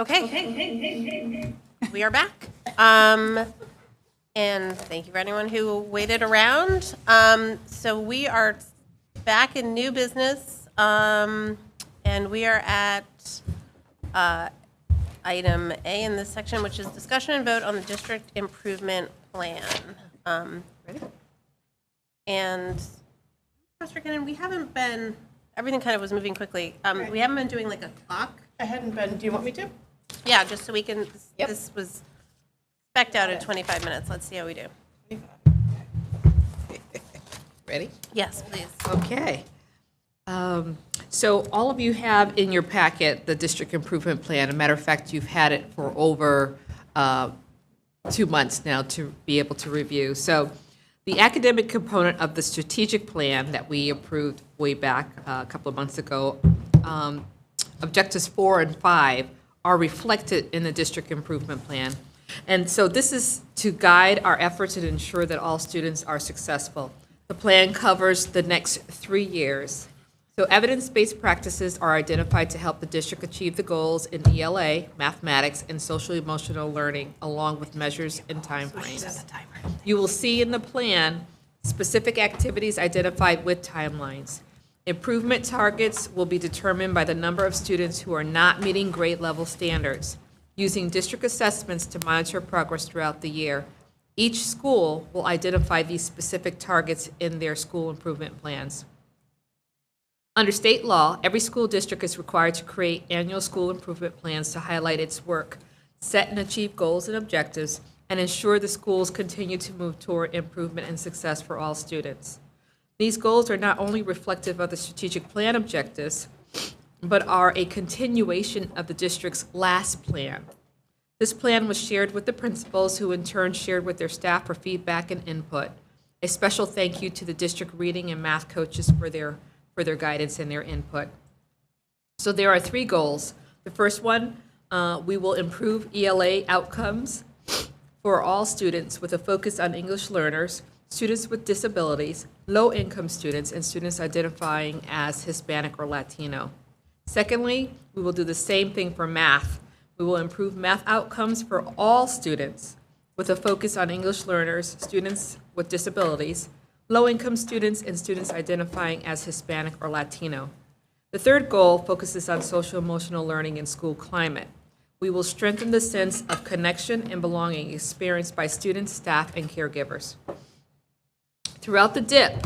Okay. We are back. And thank you for anyone who waited around. So we are back in new business, and we are at item A in this section, which is discussion and vote on the district improvement plan. Ready? And Mr. Kinnon, we haven't been, everything kind of was moving quickly. We haven't been doing like a clock. I hadn't been, do you want me to? Yeah, just so we can, Yep. this was spec'd out at 25 minutes. Let's see how we do. Ready? Yes, please. Okay. So all of you have in your packet the district improvement plan. As a matter of fact, you've had it for over 2 months now to be able to review. So the academic component of the strategic plan that we approved way back a couple of months ago, objectives 4 and 5 are reflected in the district improvement plan. And so this is to guide our efforts and ensure that all students are successful. The plan covers the next 3 years. So evidence-based practices are identified to help the district achieve the goals in ELA, mathematics, and social-emotional learning, along with measures and timeframes. You will see in the plan specific activities identified with timelines. Improvement targets will be determined by the number of students who are not meeting grade level standards, using district assessments to monitor progress throughout the year. Each school will identify these specific targets in their school improvement plans. Under state law, every school district is required to create annual school improvement plans to highlight its work, set and achieve goals and objectives, and ensure the schools continue to move toward improvement and success for all students. These goals are not only reflective of the strategic plan objectives, but are a continuation of the district's last plan. This plan was shared with the principals, who in turn shared with their staff for feedback and input. A special thank you to the district reading and math coaches for their guidance and their input. So there are 3 goals. The first one, we will improve ELA outcomes for all students with a focus on English learners, students with disabilities, low-income students, and students identifying as Hispanic or Latino. Secondly, we will do the same thing for math. We will improve math outcomes for all students with a focus on English learners, students with disabilities, low-income students, and students identifying as Hispanic or Latino. The third goal focuses on social-emotional learning and school climate. We will strengthen the sense of connection and belonging experienced by students, staff, and caregivers. Throughout the DIP,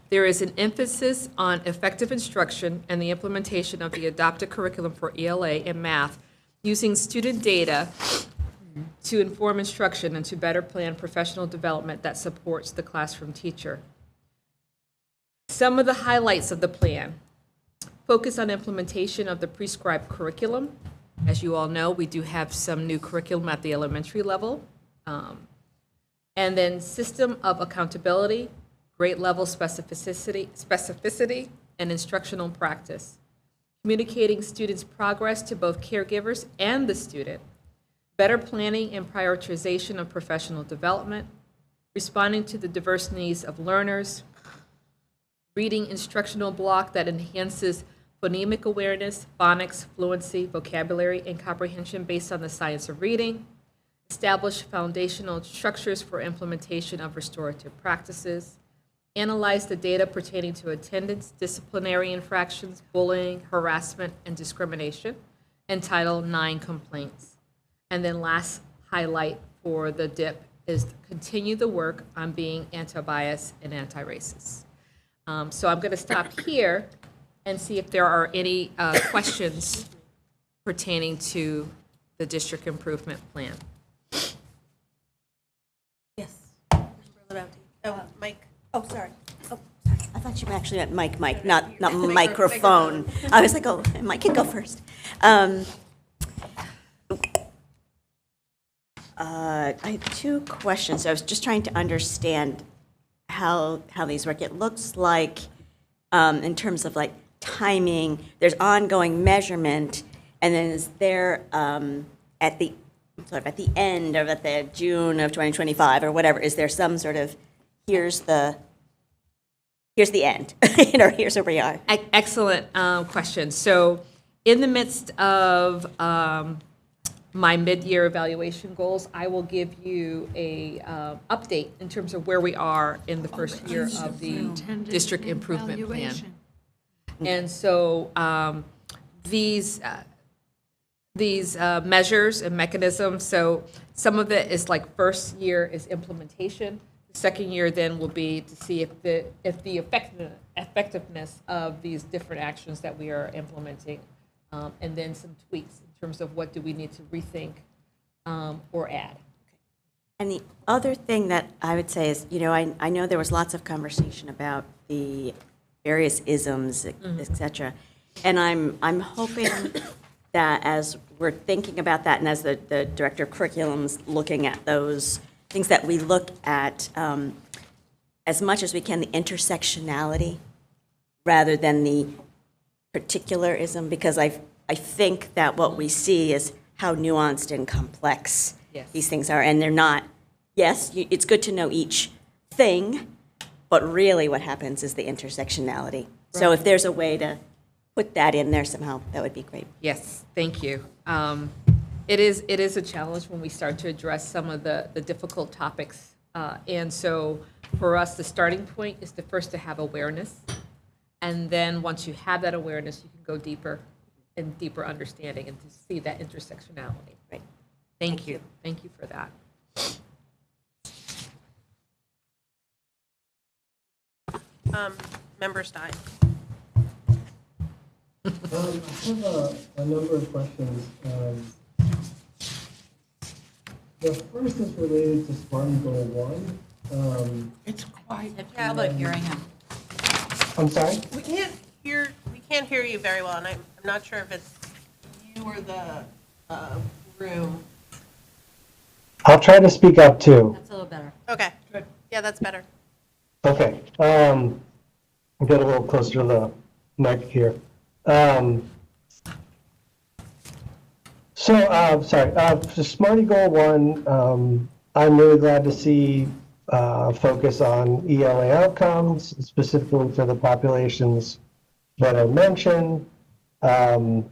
there is an emphasis on effective instruction and the implementation of the adopted curriculum for ELA and math, using student data to inform instruction and to better plan professional development that supports the classroom teacher. Some of the highlights of the plan: focus on implementation of the prescribed curriculum. As you all know, we do have some new curriculum at the elementary level. And then system of accountability, grade level specificity, and instructional practice. Communicating students' progress to both caregivers and the student. Better planning and prioritization of professional development. Responding to the diverse needs of learners. Reading instructional block that enhances phonemic awareness, phonics, fluency, vocabulary, and comprehension based on the science of reading. Establish foundational structures for implementation of restorative practices. Analyze the data pertaining to attendance, disciplinary infractions, bullying, harassment, and discrimination, and Title IX complaints. And then last highlight for the DIP is continue the work on being anti-bias and anti-racist. So I'm going to stop here and see if there are any questions pertaining to the district improvement plan. Yes. Oh, Mike. Oh, sorry. Oh, sorry. I thought you actually meant Mike, not microphone. I was like, oh, Mike can go first. I have 2 questions. I was just trying to understand how these work. It looks like, in terms of like timing, there's ongoing measurement, and then is there at the end of the June of 2025 or whatever, is there some sort of here's the end, or here's where we are? Excellent question. So in the midst of my mid-year evaluation goals, I will give you a update in terms of where we are in the first year of the district improvement plan. And so these measures and mechanisms, so some of it is like first year is implementation. The second year then will be to see if the effectiveness of these different actions that we are implementing, and then some tweaks in terms of what do we need to rethink or add. And the other thing that I would say is, I know there was lots of conversation about the various isms, et cetera. And I'm hoping that as we're thinking about that, and as the director of curriculum's looking at those things, that we look at, as much as we can, the intersectionality rather than the particularism, because I think that what we see is how nuanced and complex these things are. And they're not, yes, it's good to know each thing, but really what happens is the intersectionality. Right. So if there's a way to put that in there somehow, that would be great. Yes, thank you. It is a challenge when we start to address some of the difficult topics. And so for us, the starting point is to have awareness. And then once you have that awareness, you can go deeper and deeper understanding and to see that intersectionality. Right. Thank you. Thank you for that. Member Stein. I have a number of questions. The first is related to SMART Goal 1. It's quiet. Public hearing him. I'm sorry? We can't hear you very well, and I'm not sure if it's you or the room. I'll try to speak up too. That's a little better. Okay, good. Yeah, that's better. Okay. I'll get a little closer to the mic here. For Smarty Goal 1, I'm really glad to see focus on ELA outcomes, specifically for the populations that I mentioned. But,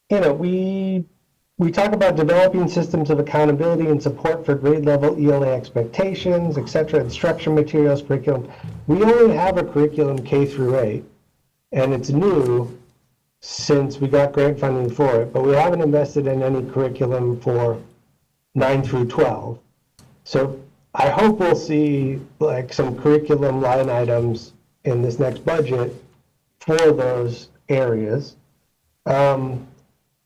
we talk about developing systems of accountability and support for grade level ELA expectations, et cetera, instruction materials, curriculum. We only have a curriculum K through 8, and it's new since we got grant funding for it, but we haven't invested in any curriculum for 9 through 12. So I hope we'll see like some curriculum line items in this next budget for those areas.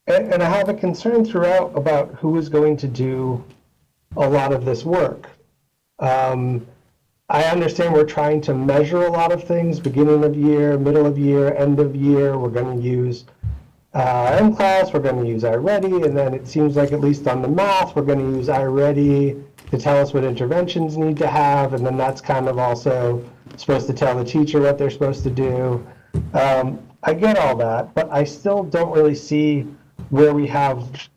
And I have a concern throughout about who is going to do a lot of this work. I understand we're trying to measure a lot of things, beginning of year, middle of year, end of year. We're going to use M-Class, we're going to use iReady, and then it seems like at least on the math, we're going to use iReady to tell us what interventions need to have, and then that's kind of also supposed to tell the teacher what they're supposed to do. I get all that, but I still don't really see where we have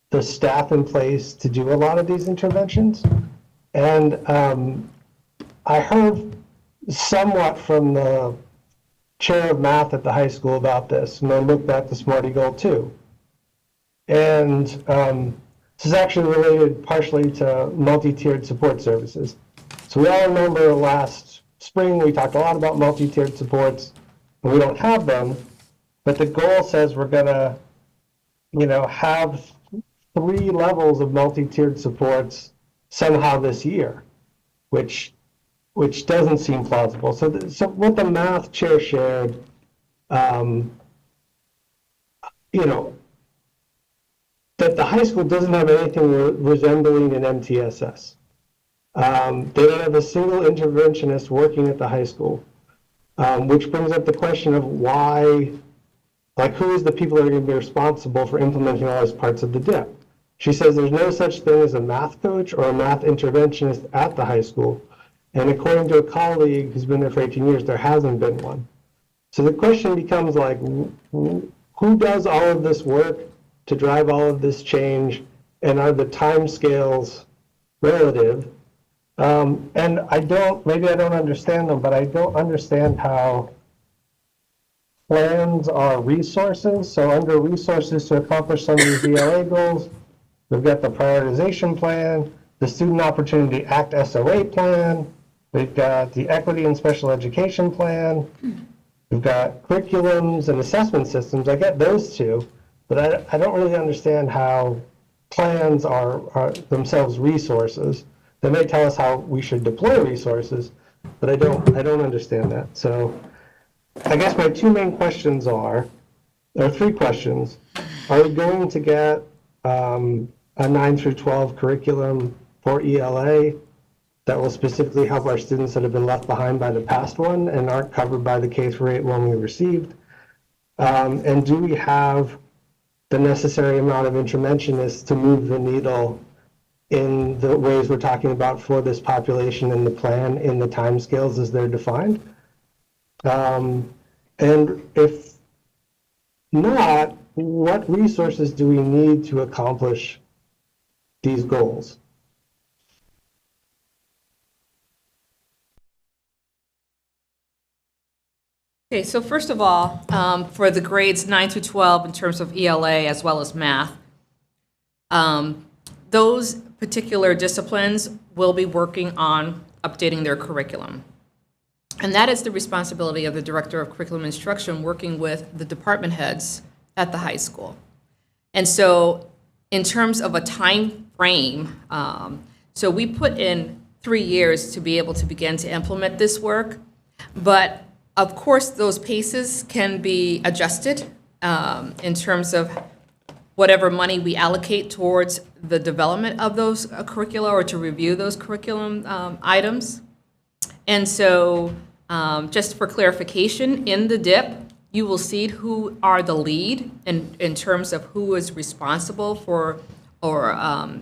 the staff in place to do a lot of these interventions. And I heard somewhat from the chair of math at the high school about this, and I looked at the Smarty Goal 2. And this is actually related partially to multi-tiered support services. So we all remember last spring we talked a lot about multi-tiered supports, and we don't have them, but the goal says we're gonna have 3 levels of multi-tiered supports somehow this year, which doesn't seem plausible. So what the math chair shared, that the high school doesn't have anything resembling an MTSS. They don't have a single interventionist working at the high school, which brings up the question of why, who is the people that are going to be responsible for implementing all those parts of the DIP? She says there's no such thing as a math coach or a math interventionist at the high school. And according to a colleague who's been there for 18 years, there hasn't been one. So the question becomes who does all of this work to drive all of this change, and are the timescales relative? And maybe I don't understand them, but I don't understand how plans are resources. So under resources to accomplish some of these ELA goals, we've got the prioritization plan, the Student Opportunity Act SOA plan, we've got the Equity and Special Education plan, we've got curriculums and assessment systems. I get those two, but I don't really understand how plans are themselves resources. They may tell us how we should deploy resources, but I don't understand that. So I guess my two main questions are, or three questions. Are we going to get a 9 through 12 curriculum for ELA that will specifically help our students that have been left behind by the past one and aren't covered by the K-8 one we received? And do we have the necessary amount of interventionists to move the needle in the ways we're talking about for this population in the plan, in the timescales as they're defined? And if not, what resources do we need to accomplish these goals? Okay, so first of all, for the grades 9 through 12 in terms of ELA as well as math, those particular disciplines will be working on updating their curriculum. And that is the responsibility of the Director of Curriculum Instruction working with the department heads at the high school. And so in terms of a time frame, so we put in 3 years to be able to begin to implement this work, but of course, those paces can be adjusted in terms of whatever money we allocate towards the development of those curricula or to review those curriculum items. And so just for clarification, in the DIP, you will see who are the lead in terms of who is responsible for or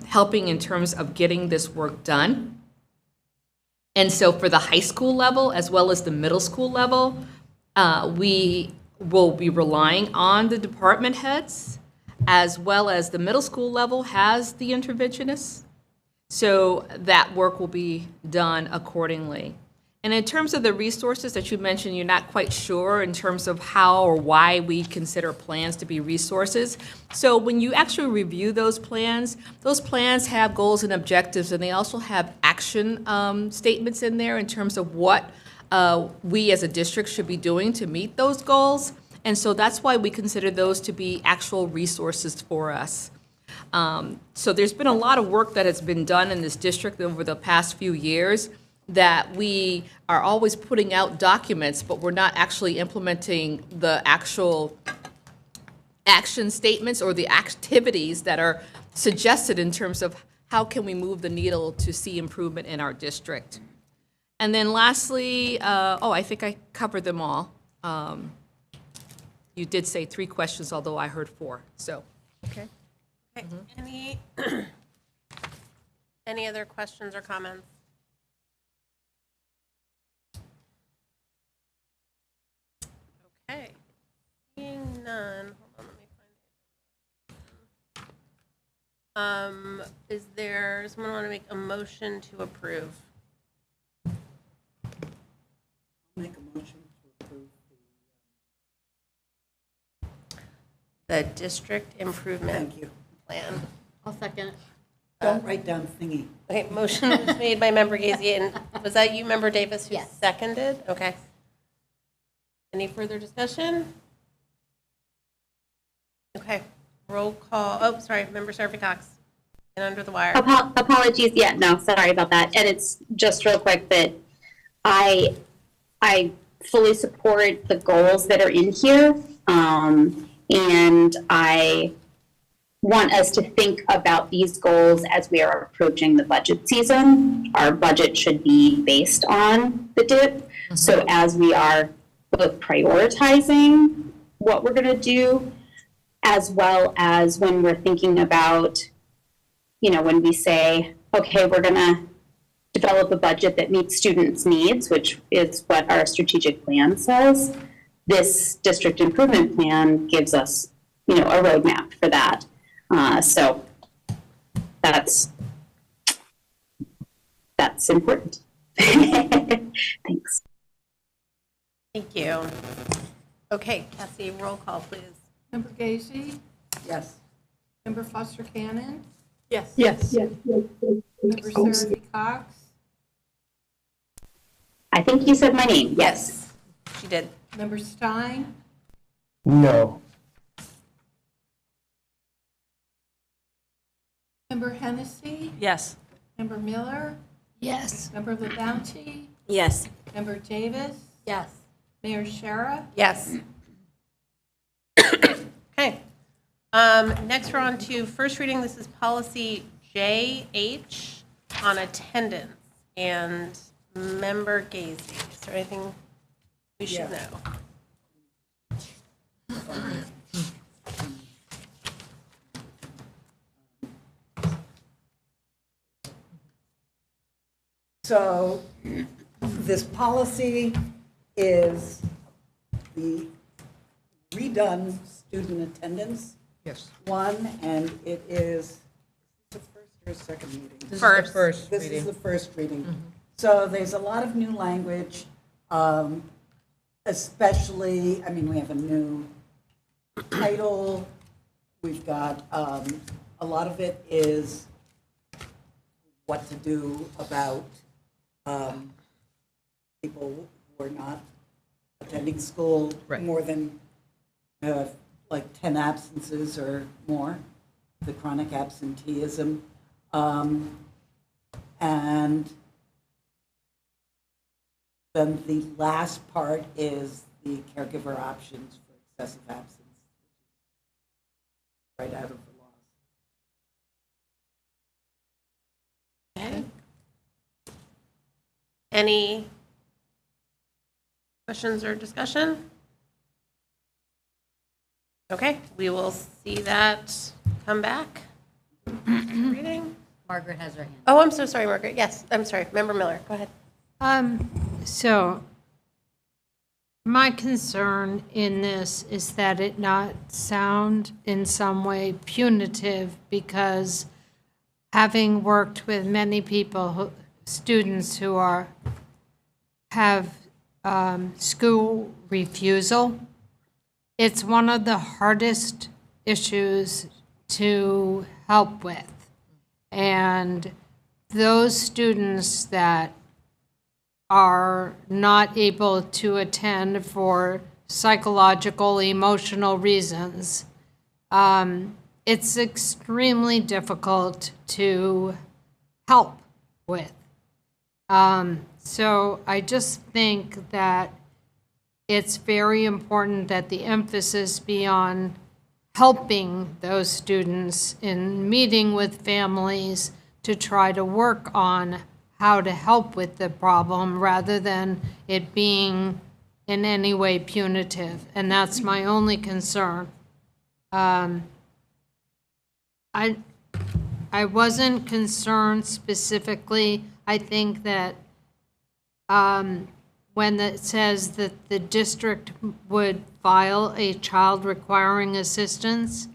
helping in terms of getting this work done. And so for the high school level, as well as the middle school level, we will be relying on the department heads, as well as the middle school level has the interventionists. So that work will be done accordingly. And in terms of the resources that you mentioned, you're not quite sure in terms of how or why we consider plans to be resources. So when you actually review those plans have goals and objectives, and they also have action statements in there in terms of what we as a district should be doing to meet those goals. And so that's why we consider those to be actual resources for us. So there's been a lot of work that has been done in this district over the past few years that we are always putting out documents, but we're not actually implementing the actual action statements or the activities that are suggested in terms of how can we move the needle to see improvement in our district. And then lastly, I think I covered them all. You did say 3 questions, although I heard 4, so. Okay. Any other questions or comments? Okay. Seeing none, hold on, let me find it. Is there someone want to make a motion to approve? Make a motion to approve The district improvement Thank you. plan. I'll second. Don't write down thingy. Okay, motion was made by Member Gazy, and was that you, Member Davis, who Yes. seconded? Okay. Any further discussion? Okay, roll call. Oh, sorry, Member Seraphy Cox. And under the wire. Apologies. Yeah, no, sorry about that. And it's just real quick that I fully support the goals that are in here. And I want us to think about these goals as we are approaching the budget season. Our budget should be based on the DIP. So as we are both prioritizing what we're going to do, as well as when we're thinking about, when we say, okay, we're going to develop a budget that meets students' needs, which is what our strategic plan says. This district improvement plan gives us, a roadmap for that. So that's important. Thanks. Thank you. Okay, Cassie, roll call, please. Member Gazy? Yes. Member Foster Cannon? Yes. Yes. Member Sarah Cox? I think you said my name. Yes. She did. Member Stein? No. Member Hennessy? Yes. Member Miller? Yes. Member LaBounty? Yes. Member Davis? Yes. Mayor Shara? Yes. Okay. Next, we're on to first reading. This is policy JH on attendance and member Gazy. Is there anything we should know? So this policy is the redone student attendance Yes. one, and it is the first or second reading? This is the first This reading. is the first reading. So there's a lot of new language, especially, I mean, we have a new title. We've got, a lot of it is what to do about people who are not attending school Right. more than like 10 absences or more, the chronic absenteeism. And then the last part is the caregiver options for excessive absence, right out of the law. Okay. Any questions or discussion? Okay, we will see that come back. Reading. Margaret has her hand. Oh, I'm so sorry, Margaret. Yes, I'm sorry. Member Miller, go ahead. So my concern in this is that it not sound in some way punitive, because having worked with many people, students who have school refusal, it's one of the hardest issues to help with. And those students that are not able to attend for psychological, emotional reasons, it's extremely difficult to help with. So I just think that it's very important that the emphasis be on helping those students in meeting with families to try to work on how to help with the problem rather than it being in any way punitive. And that's my only concern. I wasn't concerned specifically. I think that when it says that the district would file a child requiring assistance,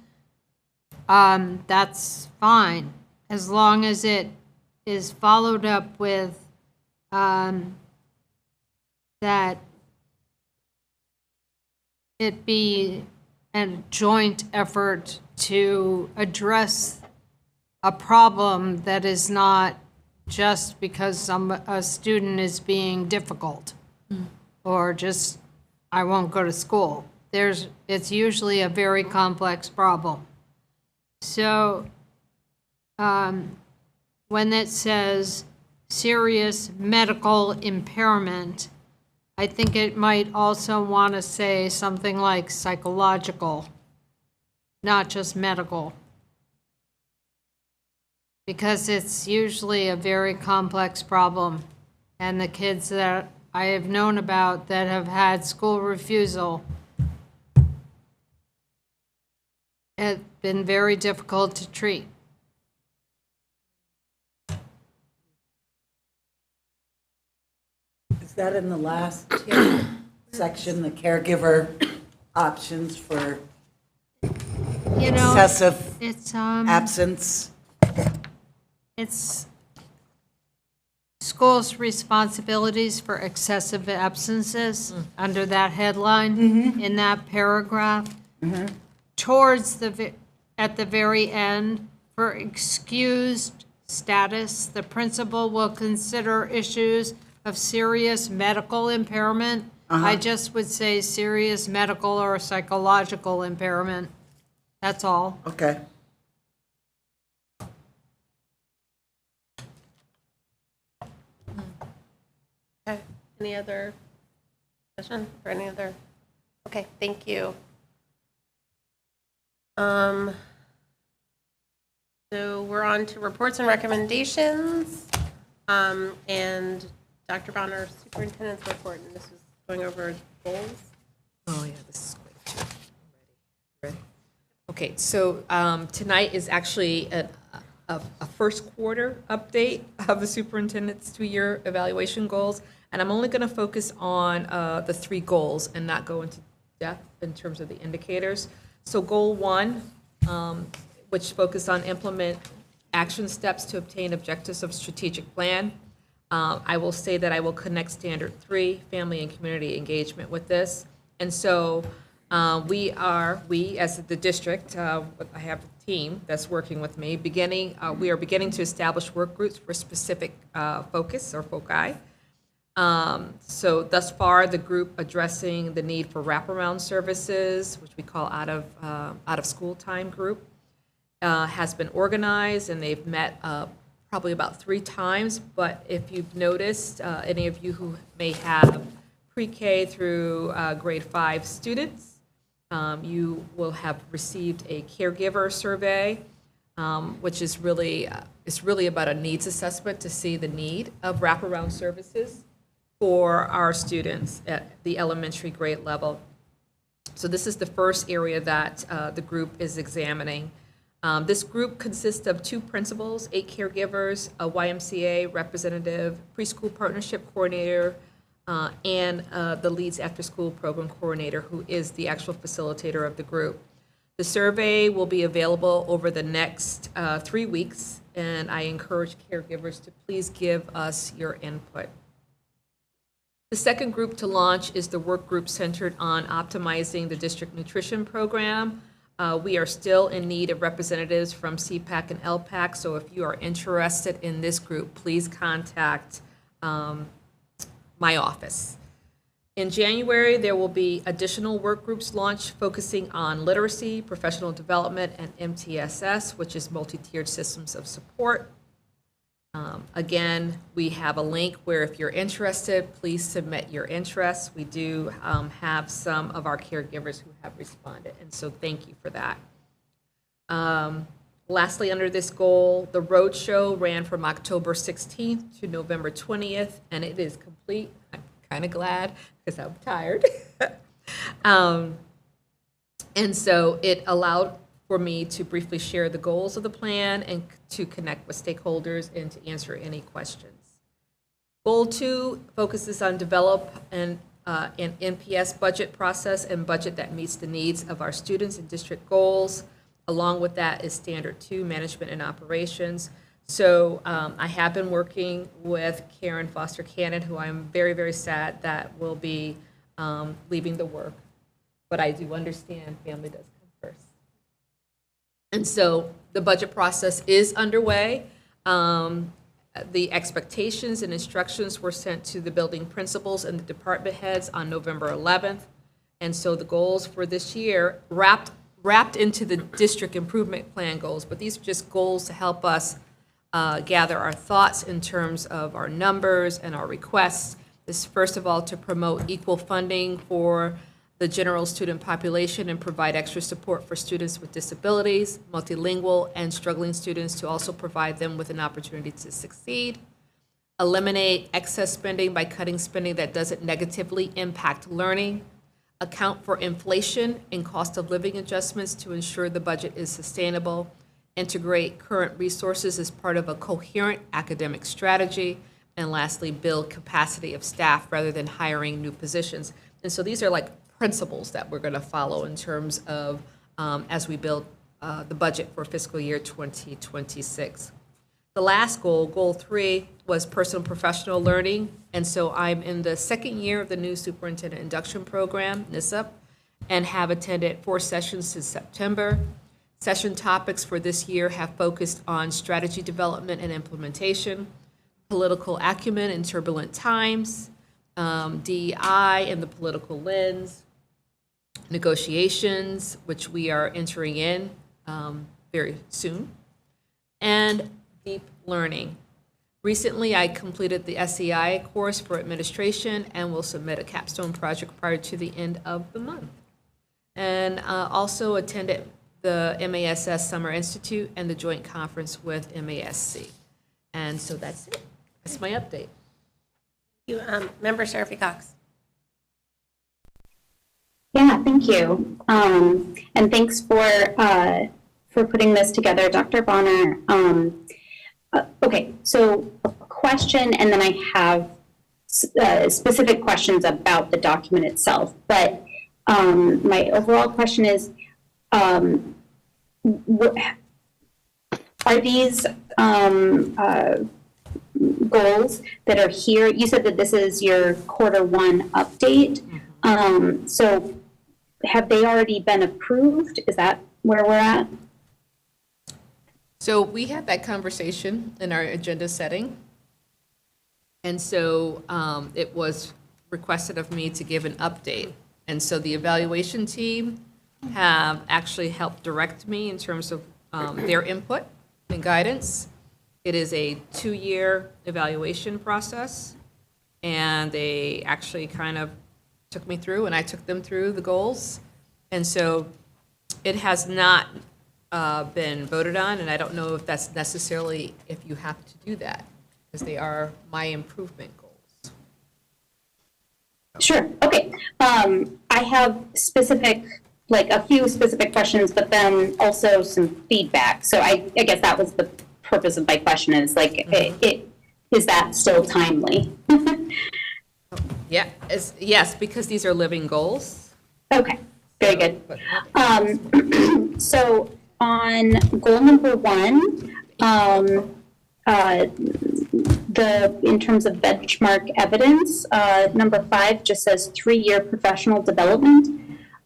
that's fine, as long as it is followed up with that it be a joint effort to address a problem that is not just because a student is being difficult or just, I won't go to school. It's usually a very complex problem. So when it says serious medical impairment, I think it might also want to say something like psychological, not just medical. Because it's usually a very complex problem. And the kids that I have known about that have had school refusal have been very difficult to treat. Is that in the last section, the caregiver options for excessive It's absence? It's school's responsibilities for excessive absences under that headline in that paragraph. Towards at the very end, for excused status, the principal will consider issues of serious medical impairment. I just would say serious medical or psychological impairment. That's all. Okay. Okay, any other discussion or any other? Okay, thank you. So we're on to reports and recommendations. And Dr. Bonner, superintendent's report, and this is going over goals. Oh, yeah, this is great, too. Ready? Okay, so tonight is actually a first quarter update of the superintendent's 2-year evaluation goals, and I'm only going to focus on the 3 goals and not go into depth in terms of the indicators. So goal 1, which focused on implement action steps to obtain objectives of strategic plan. I will say that I will connect standard 3, family and community engagement, with this. And so we as the district, I have a team that's working with me, we are beginning to establish work groups for specific focus or foci. So thus far, the group addressing the need for wraparound services, which we call out of school time group, has been organized, and they've met probably about 3 times. But if you've noticed, any of you who may have pre-K through grade 5 students, you will have received a caregiver survey, which is really about a needs assessment to see the need of wraparound services for our students at the elementary grade level. So this is the first area that the group is examining. This group consists of 2 principals, 8 caregivers, a YMCA representative, preschool partnership coordinator, and the Leads After School Program Coordinator, who is the actual facilitator of the group. The survey will be available over the next 3 weeks, and I encourage caregivers to please give us your input. The second group to launch is the work group centered on optimizing the district nutrition program. We are still in need of representatives from CPAC and LPAC, so if you are interested in this group, please contact my office. In January, there will be additional work groups launched focusing on literacy, professional development, and MTSS, which is multi-tiered systems of support. Again, we have a link where if you're interested, please submit your interests. We do have some of our caregivers who have responded, and so thank you for that. Lastly, under this goal, the road show ran from October 16th to November 20th, and it is complete. I'm kind of glad because I'm tired. And so it allowed for me to briefly share the goals of the plan and to connect with stakeholders and to answer any questions. Goal 2 focuses on develop an NPS budget process and budget that meets the needs of our students and district goals. Along with that is standard 2, management and operations. So I have been working with Karen Foster Cannon, who I'm very, very sad that will be leaving the work. But I do understand family does come first. And so the budget process is underway. The expectations and instructions were sent to the building principals and the department heads on November 11th. And so the goals for this year wrapped into the district improvement plan goals, but these are just goals to help us gather our thoughts in terms of our numbers and our requests. This is first of all to promote equal funding for the general student population and provide extra support for students with disabilities, multilingual, and struggling students to also provide them with an opportunity to succeed. Eliminate excess spending by cutting spending that doesn't negatively impact learning. Account for inflation and cost of living adjustments to ensure the budget is sustainable. Integrate current resources as part of a coherent academic strategy. And lastly, build capacity of staff rather than hiring new positions. And so these are like principles that we're going to follow in terms of as we build the budget for fiscal year 2026. the last goal, goal 3, was personal and professional learning. And so I'm in the second year of the new superintendent induction program, NISUP, and have attended 4 sessions since September. Session topics for this year have focused on strategy development and implementation, political acumen in turbulent times, DEI and the political lens, negotiations, which we are entering in very soon, and deep learning. Recently, I completed the SEI course for administration and will submit a capstone project prior to the end of the month. And also attended the MASS Summer Institute and the joint conference with MASC. And so that's it. That's my update. Member Sheriffy Cox. Yeah, thank you. And thanks for putting this together, Dr. Bonner. Okay, so a question, and then I have specific questions about the document itself. But my overall question is, are these goals that are here? You said that this is your Q1 update. So have they already been approved? Is that where we're at? So we had that conversation in our agenda setting. And so it was requested of me to give an update. And so the evaluation team have actually helped direct me in terms of their input and guidance. It is a 2-year evaluation process, and they actually kind of took me through, and I took them through the goals. And so it has not been voted on, and I don't know if that's necessarily if you have to do that, because they are my improvement goals. Sure, okay. I have a few specific questions, but then also some feedback. So I guess that was the purpose of my question is is that still timely? Yeah, yes, because these are living goals. Okay, very good. So on goal number 1, in terms of benchmark evidence, number 5 just says 3-year professional development.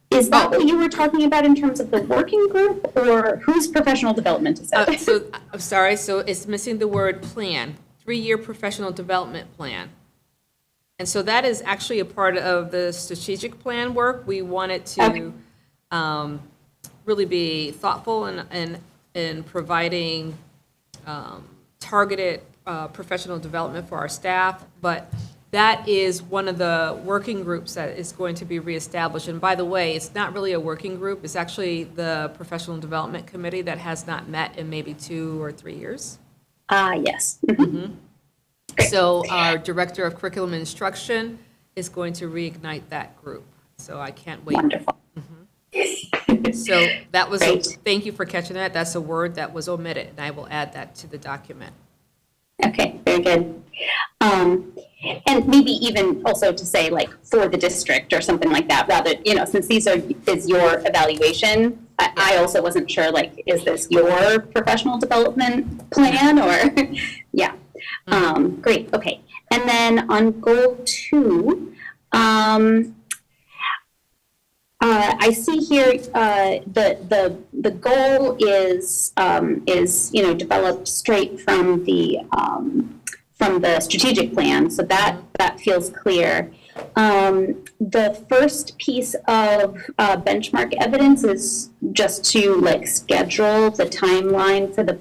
Is that what you were talking about in terms of the working group, or whose professional development is it? So I'm sorry, so it's missing the word plan, 3-year professional development plan. And so that is actually a part of the strategic plan work. We wanted to really be thoughtful in providing targeted professional development for our staff, but that is one of the working groups that is going to be reestablished. And by the way, it's not really a working group. It's actually the Professional Development Committee that has not met in maybe 2 or 3 years. Yes. So our Director of Curriculum and Instruction is going to reignite that group. So I can't wait. Wonderful. So that was, thank you for catching that. That's a word that was omitted, and I will add that to the document. Okay, very good. And maybe even also to say for the district or something like that, rather, since is your evaluation, I also wasn't sure, is this your professional development plan or, yeah. Great, okay. And then on goal 2, I see here the goal is developed straight from the strategic plan, so that feels clear. The first piece of benchmark evidence is just to if the timeline for the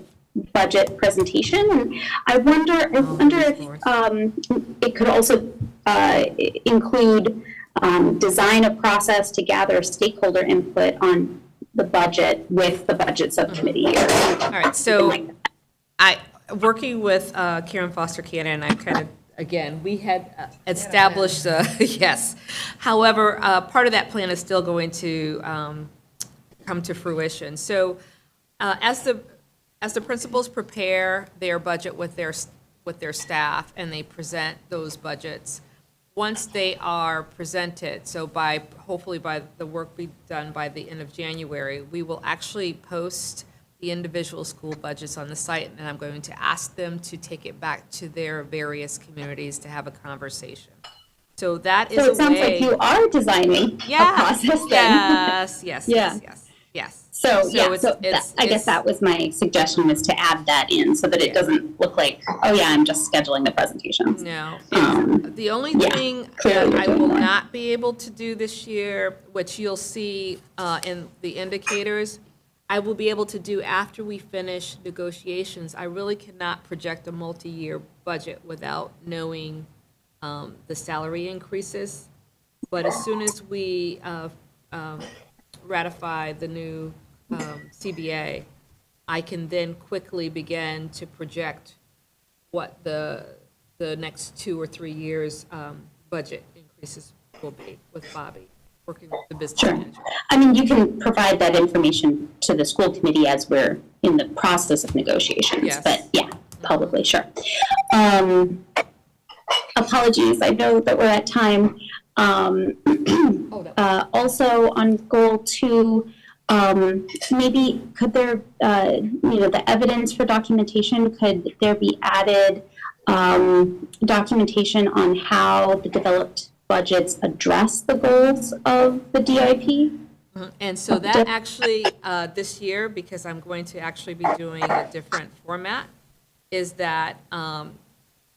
budget presentation, and I wonder if it could also include design a process to gather stakeholder input on the budget with the budget subcommittee. All right, so working with Karen Foster Cannon, I kind of, again, we had established, yes. However, part of that plan is still going to come to fruition. So as the principals prepare their budget with their staff and they present those budgets, once they are presented, so hopefully by the work be done by the end of January, we will actually post the individual school budgets on the site, and I'm going to ask them to take it back to their various communities to have a conversation. So that is So a it sounds way. like you are designing a process then. Yes, Yeah. yes. So, yeah, it's- so it's- I guess it's- that was my suggestion, was to add that in so that it doesn't look like, oh yeah, I'm just scheduling the presentations. No. Um, The only yeah, thing clearly that you're I doing will more. not be able to do this year, which you'll see in the indicators, I will be able to do after we finish negotiations. I really cannot project a multi-year budget without knowing the salary increases. But as soon as we ratify the new CBA, I can then quickly begin to project what the next 2 or 3 years budget increases will be with Bobby, working with the business manager. I mean, you can provide that information to the school committee as we're in the process of negotiations. Yes. But yeah, publicly, sure. Apologies, I know that we're at time. Also on goal 2, maybe could there, the evidence for documentation, could there be added documentation on how the developed budgets address the goals of the DIP? And so that actually, this year, because I'm going to actually be doing a different format, is that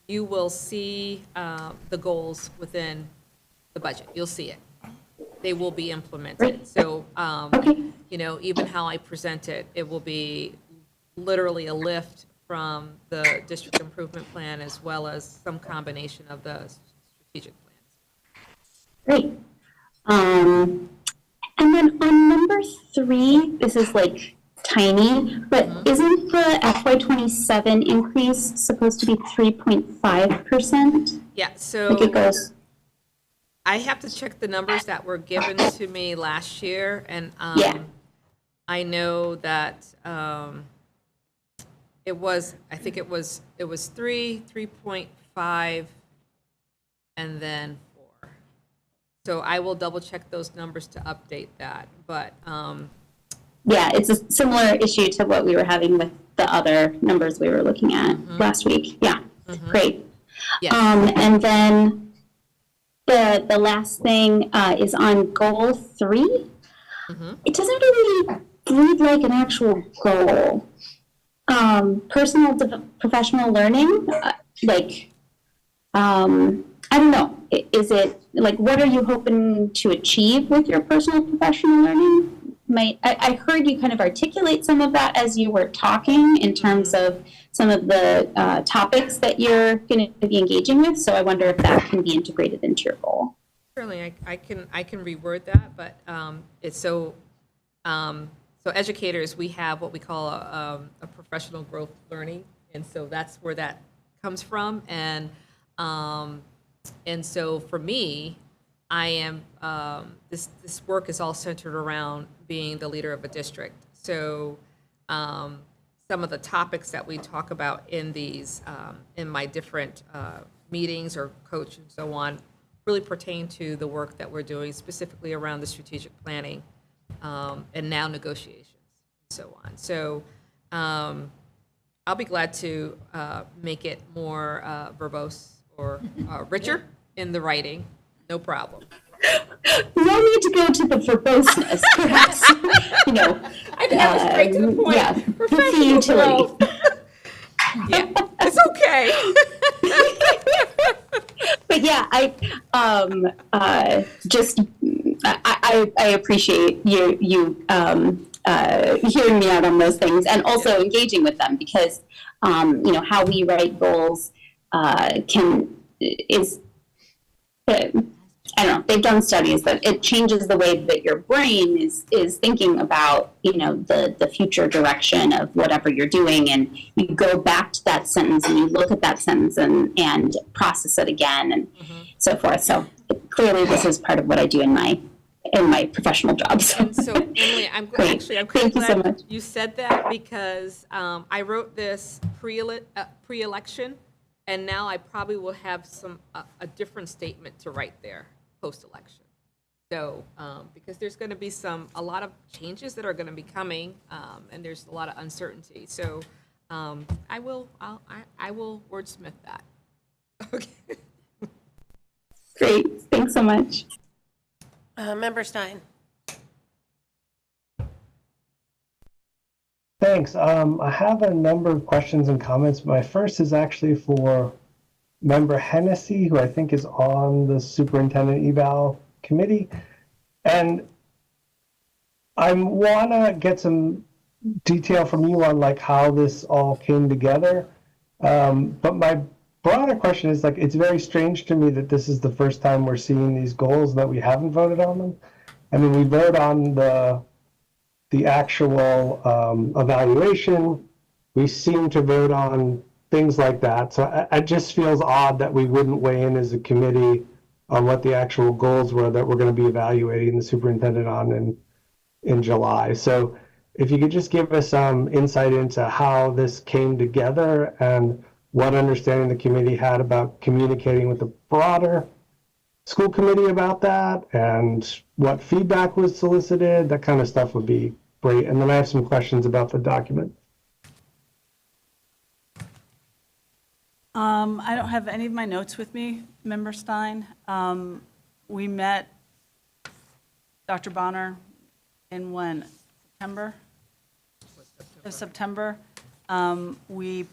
you will see the goals within the budget. You'll see it. They will be implemented. So, even how I present it, it will be literally a lift from the district improvement plan as well as some combination of the strategic plans. Great. And then on number 3, this is like tiny, but isn't the FY27 increase supposed to be 3.5%? Yeah, so. Like it goes. I have to check the numbers that were given to me last year, and I know that it was 3.5, and then 4. So I will double check those numbers to update that, but. Yeah, it's a similar issue to what we were having with the other numbers we were looking at last week. Yeah, great. Yes. And then the last thing is on goal 3. It doesn't really read like an actual goal. Personal professional learning, I don't know. Is it like, what are you hoping to achieve with your personal professional learning? I heard you kind of articulate some of that as you were talking in terms of some of the topics that you're going to be engaging with. So I wonder if that can be integrated into your goal. Certainly, I can reword that, but it's so educators, we have what we call a professional growth learning, and so that's where that comes from, and so for me, I am this work is all centered around being the leader of a district. So some of the topics that we talk about in these in my different meetings or coach and so on really pertain to the work that we're doing specifically around the strategic planning and now negotiations and so on. So I'll be glad to make it more verbose or richer in the writing. No problem. No need to go to the verboseness, perhaps. I can have it straight to the point. Yeah, Professional utility. growth. Yeah, it's okay. But yeah, I appreciate you hearing me out on those things and also engaging with them, because how we write goals I don't know, they've done studies that it changes the way that your brain is thinking about, the future direction of whatever you're doing. And you go back to that sentence and you look at that sentence and process it again and so forth. So clearly this is part of what I do in my professional job. So Emily, I'm Great. glad you so much. you said that, because I wrote this pre-election, and now I probably will have a different statement to write there post-election. So, because there's going to be a lot of changes that are going to be coming, and there's a lot of uncertainty. So, I will wordsmith that. Okay. Great, thanks so much. Member Stein. Thanks. I have a number of questions and comments. My first is actually for Member Hennessy, who I think is on the Superintendent Eval Committee. And I want to get some detail from you on like how this all came together. But my broader question is like, it's very strange to me that this is the first time we're seeing these goals that we haven't voted on them. I mean, we vote on the actual evaluation. We seem to vote on things like that. So it just feels odd that we wouldn't weigh in as a committee on what the actual goals were that we're going to be evaluating the superintendent on in July. So if you could just give us some insight into how this came together and what understanding the committee had about communicating with the broader school committee about that and what feedback was solicited, that kind of stuff would be great. And then I have some questions about the document. I don't have any of my notes with me, Member Stein. We met Dr. Bonner in when? September? September. We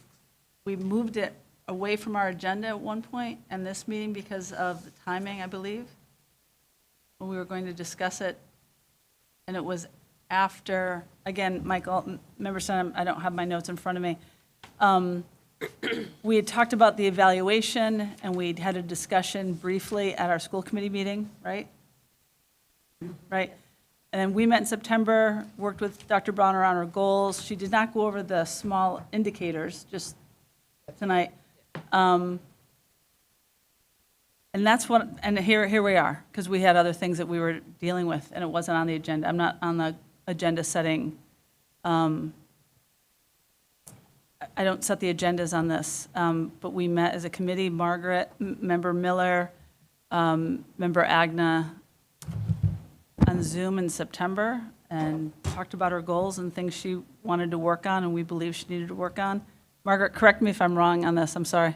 moved it away from our agenda at one point and this meeting because of the timing, I believe. We were going to discuss it, and it was after, again, Michael, Member Stein, I don't have my notes in front of me. We had talked about the evaluation, and we'd had a discussion briefly at our school committee meeting, right? Right. And then we met in September, worked with Dr. Bonner on her goals. She did not go over the small indicators, just tonight. And that's what, and here we are, because we had other things that we were dealing with, and it wasn't on the agenda. I'm not on the agenda setting. I don't set the agendas on this, but we met as a committee, Margaret, Member Miller, Member Agna, on Zoom in September, and talked about her goals and things she wanted to work on and we believe she needed to work on. Margaret, correct me if I'm wrong on this, I'm sorry.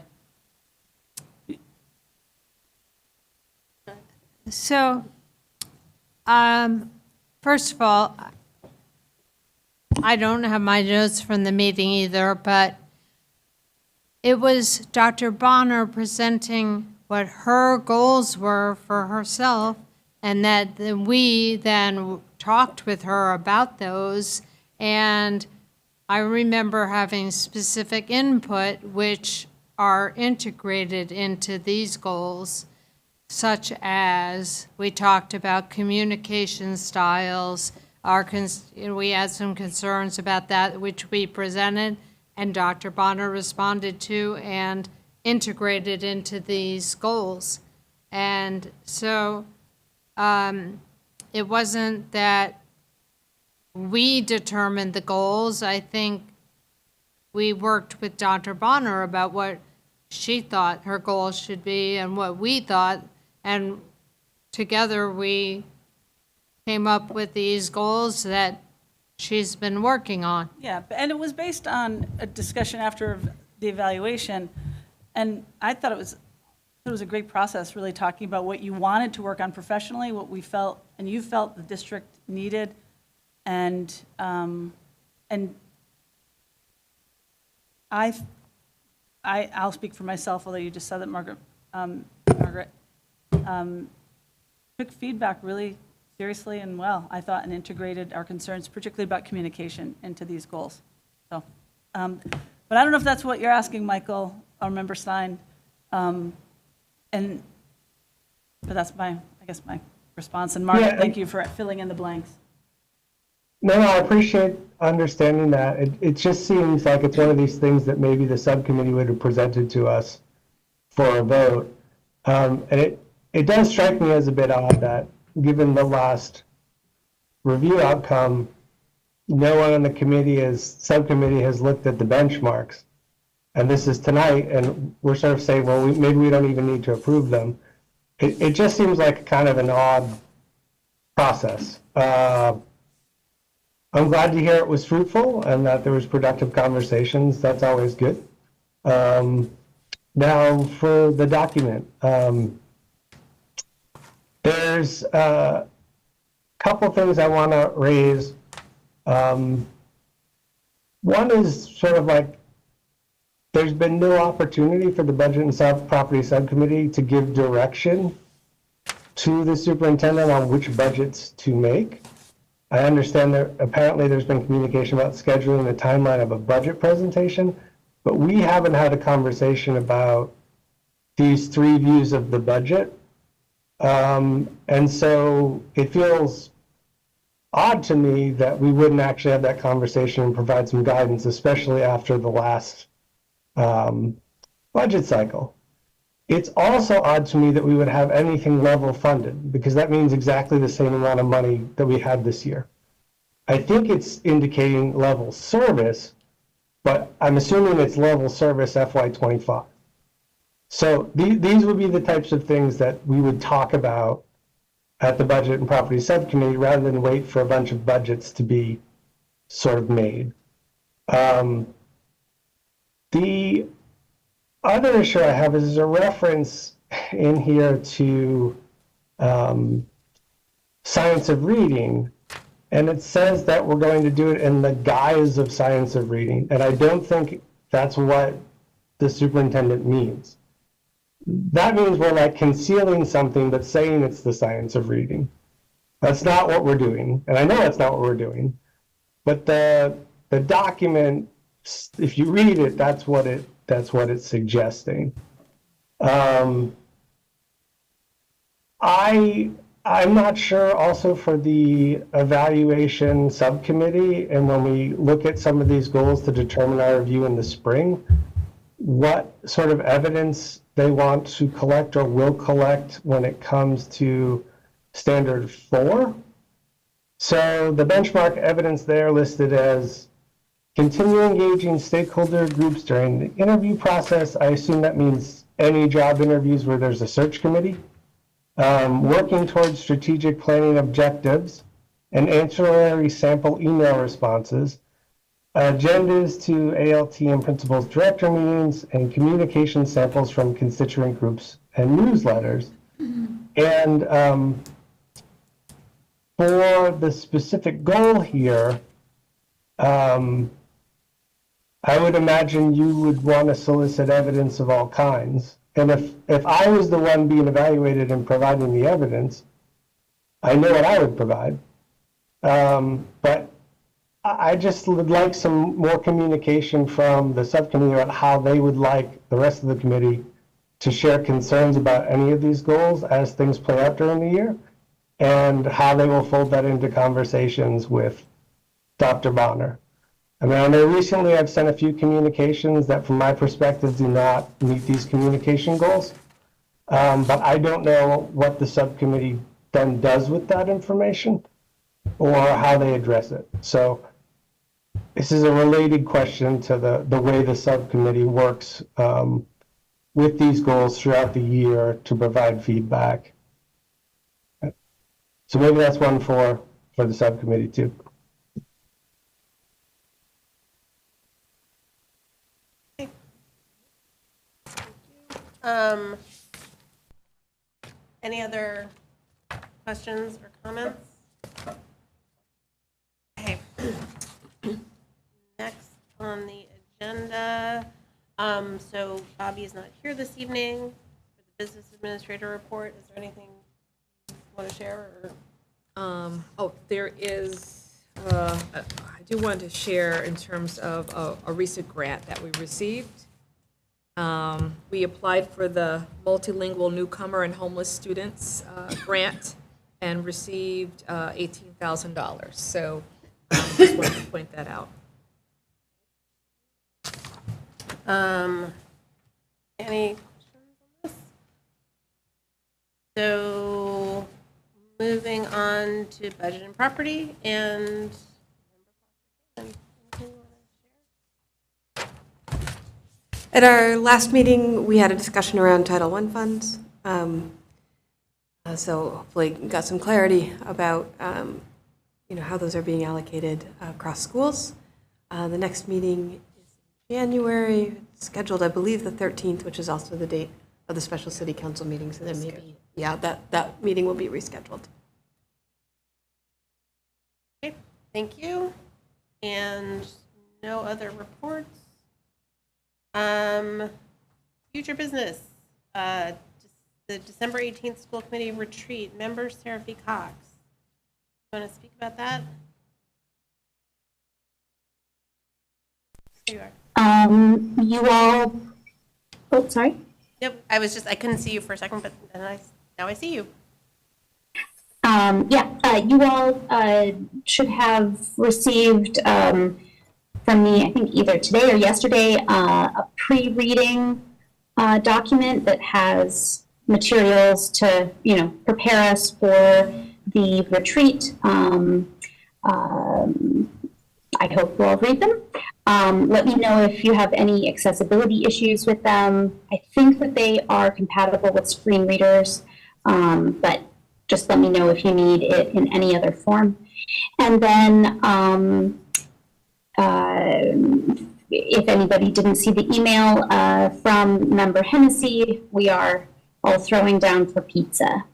So, first of all, I don't have my notes from the meeting either, but it was Dr. Bonner presenting what her goals were for herself, and that we then talked with her about those. And I remember having specific input which are integrated into these goals, such as we talked about communication styles. We had some concerns about that, which we presented, and Dr. Bonner responded to and integrated into these goals. And so it wasn't that we determined the goals. I think we worked with Dr. Bonner about what she thought her goals should be and what we thought, and together we came up with these goals that she's been working on. Yeah, and it was based on a discussion after the evaluation, and I thought it was a great process, really talking about what you wanted to work on professionally, what we felt, and you felt the district needed, and I'll speak for myself, although you just said that, Margaret, took feedback really seriously and well, I thought, and integrated our concerns, particularly about communication, into these goals. So, but I don't know if that's what you're asking, Michael or Member Stein. But that's my response. And Margaret, thank you for filling in the blanks. No, I appreciate understanding that. It just seems like it's one of these things that maybe the subcommittee would have presented to us for a vote. And it does strike me as a bit odd that, given the last review outcome, no one on the subcommittee has looked at the benchmarks. And this is tonight, and we're sort of saying, well, maybe we don't even need to approve them. It just seems like kind of an odd process. I'm glad to hear it was fruitful and that there was productive conversations. That's always good. Now for the document. There's a couple things I want to raise. One is sort of like there's been no opportunity for the Budget and Property Subcommittee to give direction to the superintendent on which budgets to make. I understand that apparently there's been communication about scheduling the timeline of a budget presentation, but we haven't had a conversation about these three views of the budget. And so it feels odd to me that we wouldn't actually have that conversation and provide some guidance, especially after the last budget cycle. It's also odd to me that we would have anything level funded, because that means exactly the same amount of money that we had this year. I think it's indicating level service, but I'm assuming it's level service FY25. So these would be the types of things that we would talk about at the Budget and Property Subcommittee rather than wait for a bunch of budgets to be sort of made. The other issue I have is a reference in here to science of reading, and it says that we're going to do it in the guise of science of reading, and I don't think that's what the superintendent means. That means we're like concealing something but saying it's the science of reading. That's not what we're doing, and I know that's not what we're doing, but the document, if you read it, that's what it's suggesting. I'm not sure also for the evaluation subcommittee, and when we look at some of these goals to determine our review in the spring, what sort of evidence they want to collect or will collect when it comes to standard 4. So the benchmark evidence there listed as continue engaging stakeholder groups during the interview process. I assume that means any job interviews where there's a search committee. Working towards strategic planning objectives and ancillary sample email responses, agendas to ALT and principals director meetings, and communication samples from constituent groups and newsletters. And for the specific goal here, I would imagine you would want to solicit evidence of all kinds. And if I was the one being evaluated and providing the evidence, I know what I would provide. But I just would like some more communication from the subcommittee about how they would like the rest of the committee to share concerns about any of these goals as things play out during the year, and how they will fold that into conversations with Dr. Bonner. I mean, I know recently I've sent a few communications that from my perspective do not meet these communication goals, but I don't know what the subcommittee then does with that information or how they address it. So this is a related question to the way the subcommittee works with these goals throughout the year to provide feedback. So maybe that's one for the subcommittee too. Any other questions or comments? Okay. Next on the agenda, so Bobby is not here this evening for the business administrator report. Is there anything you want to share? Or? There is, I do want to share in terms of a recent grant that we received. We applied for the Multilingual Newcomer and Homeless Students grant and received $18,000. So just wanted to point that out. Any questions on this? So moving on to budget and property, and at our last meeting, we had a discussion around Title I funds. So hopefully got some clarity about, how those are being allocated across schools. The next meeting is in January, it's scheduled, I believe, the 13th, which is also the date of the special city council meeting. So then maybe, that meeting will be rescheduled. Okay, thank you. And no other reports. Future business. The December 18th school committee retreat. Member Sarah F. Cox. You want to speak about that? Here you are. You all, oh, sorry. Yep, I couldn't see you for a second, but then now I see you. You all should have received from me, I think either today or yesterday, a pre-reading document that has materials to, prepare us for the retreat. I hope you all read them. Let me know if you have any accessibility issues with them. I think that they are compatible with screen readers, but just let me know if you need it in any other form. And then if anybody didn't see the email from Member Hennessy, we are all throwing down for pizza.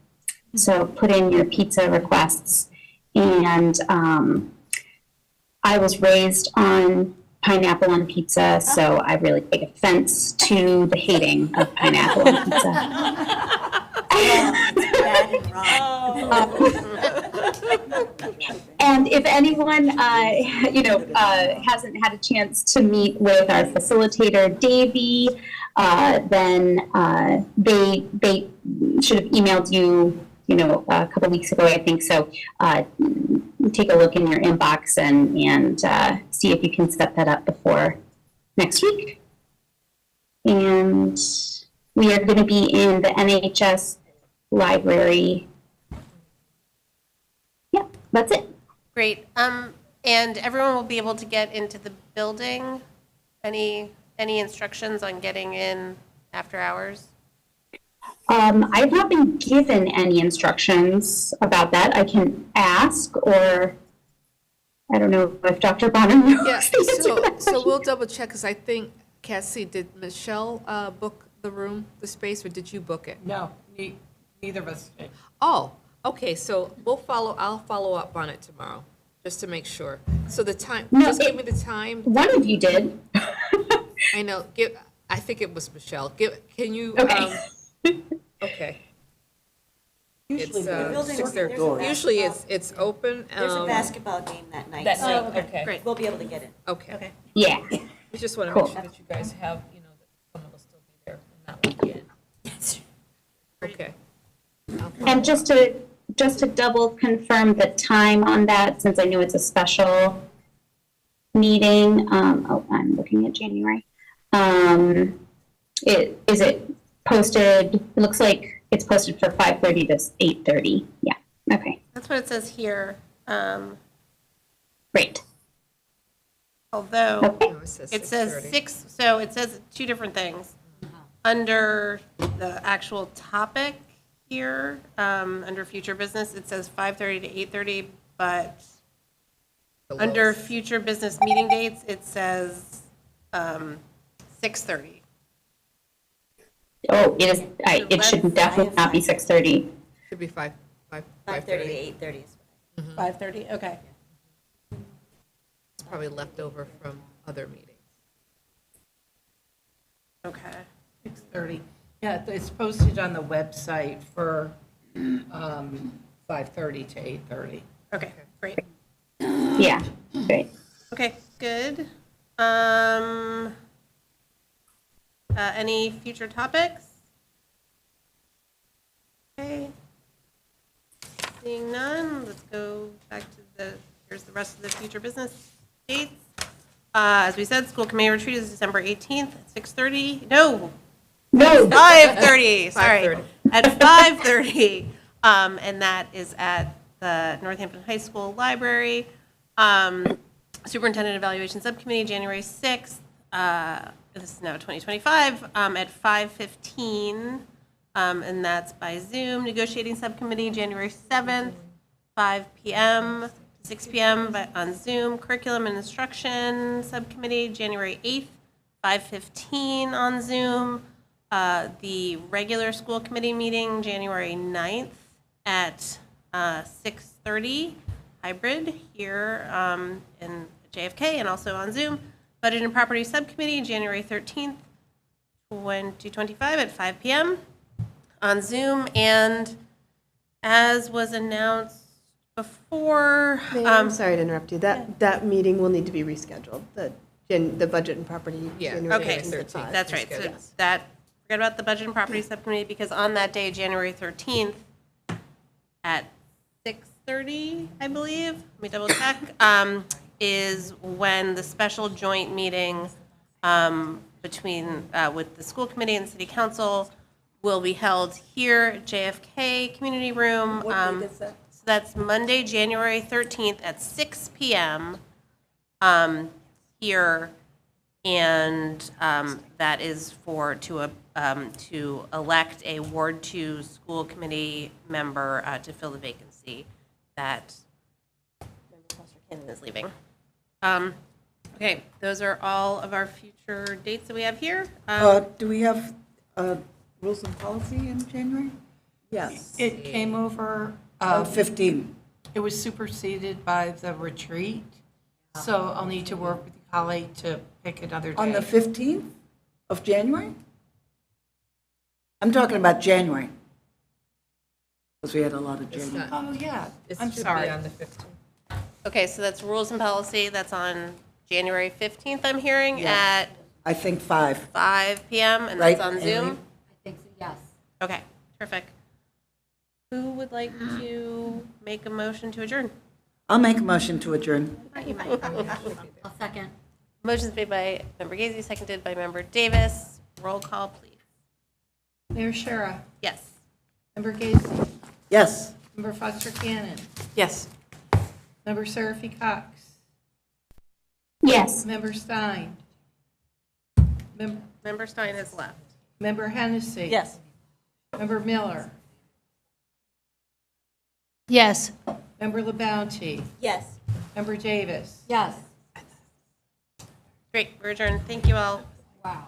So put in your pizza requests. And I was raised on pineapple on pizza, so I really take offense to the hating of pineapple on pizza. And if anyone, hasn't had a chance to meet with our facilitator, Davey, then they should have emailed you, a couple weeks ago, I think. So take a look in your inbox and see if you can set that up before next week. And we are going to be in the NHS library. Yeah, that's it. Great. And everyone will be able to get into the building. Any instructions on getting in after hours? I have not been given any instructions about that. I can ask, or I don't know if Dr. Bonner knows the answer to that So question. we'll double check, because I think, Cassie, did Michelle book the room, the space, or did you book it? No, neither of us did. Oh, okay, so I'll follow up on it tomorrow, just to make sure. So the time, No, just give me the time. One of you did. I know, I think it was Michelle. Can you, Okay. okay. Usually It's the building's 6:30. open. Usually it's open. There's a basketball game that night. That so night, okay. Great. We'll be able to get in. Okay. Yeah. We just want to Cool. make sure that you guys have, that someone will still be there and not let you in. Okay. And just to double confirm the time on that, since I know it's a special meeting, I'm looking at January. Is it posted, it looks like it's posted for 5:30 to 8:30. Yeah, okay, That's what it says here. great. Although Okay. No, it says it says 6:30. 6, so it says two different things. Under the actual topic here, under future business, it says 5:30 to 8:30, but under future business meeting dates, it says 6:30. Oh, it should definitely not be 6:30. Should be 5:30 5:30 to 8:30 is 5:30, okay. It's probably left over from other meetings. Okay. 6:30. Yeah, it's posted on the website for 5:30 to 8:30. Okay, great. Yeah, great. Okay, good. Any future topics? Okay. Seeing none, let's go back to here's the rest of the future business dates. As we said, school committee retreat is December 18th at 6:30. No, 5:30, sorry. 5:30. At 5:30. And that is at the Northampton High School Library. Superintendent Evaluation Subcommittee, January 6th. This is now 2025, at 5:15. and that's by Zoom. Negotiating Subcommittee, January 7th, 5 p.m. to 6 p.m. but on Zoom. Curriculum and Instruction Subcommittee, January 8th, 5:15 on Zoom. The regular school committee meeting, January 9th at 6:30, hybrid here in JFK and also on Zoom. Budget and Property Subcommittee, January 13th, 2025 at 5 p.m. on Zoom. And as was announced before, I'm sorry to interrupt you. That meeting will need to be rescheduled. The Budget and Property. January okay, 13th at 5. that's right. So that, forget about the Budget and Property Subcommittee, because on that day, January 13th, at 6:30, I believe, let me double check, is when the special joint meeting between, with the school committee and city council will be held here at JFK Community Room. What date is that? So that's Monday, January 13th at 6 p.m. Here, and that is to elect a Ward 2 school committee member to fill the vacancy that member Foster Cannon is leaving. Okay, those are all of our future dates that we have here. Do we have rules and policy in January? Yes. It came over. 15. It was superseded by the retreat, so I'll need to work with the colleague to pick another day. On the 15th of January? I'm talking about January. Because we had a lot of January. Oh, yeah, It I'm should be sorry. on the 15th. Okay, so that's rules and policy. That's on January 15th, I'm hearing, Yeah. at I think 5. 5 p.m., and Right, that's on Amy? Zoom? I think so, yes. Okay, terrific. Who would like to make a motion to adjourn? I'll make a motion to adjourn. I'll second. Motion's made by Member Gazy, seconded by Member Davis. Roll call, please. Mayor Shara, Yes. Member Gazy, Yes. Member Foster Cannon, Yes. Member Seraphy Cox, Yes. Member Stein, Member Stein has left. Member Hennessy. Yes. Member Miller, Yes. Member LaBounty, Yes. Member Davis. Yes. Great, we're adjourned. Thank you all. Wow.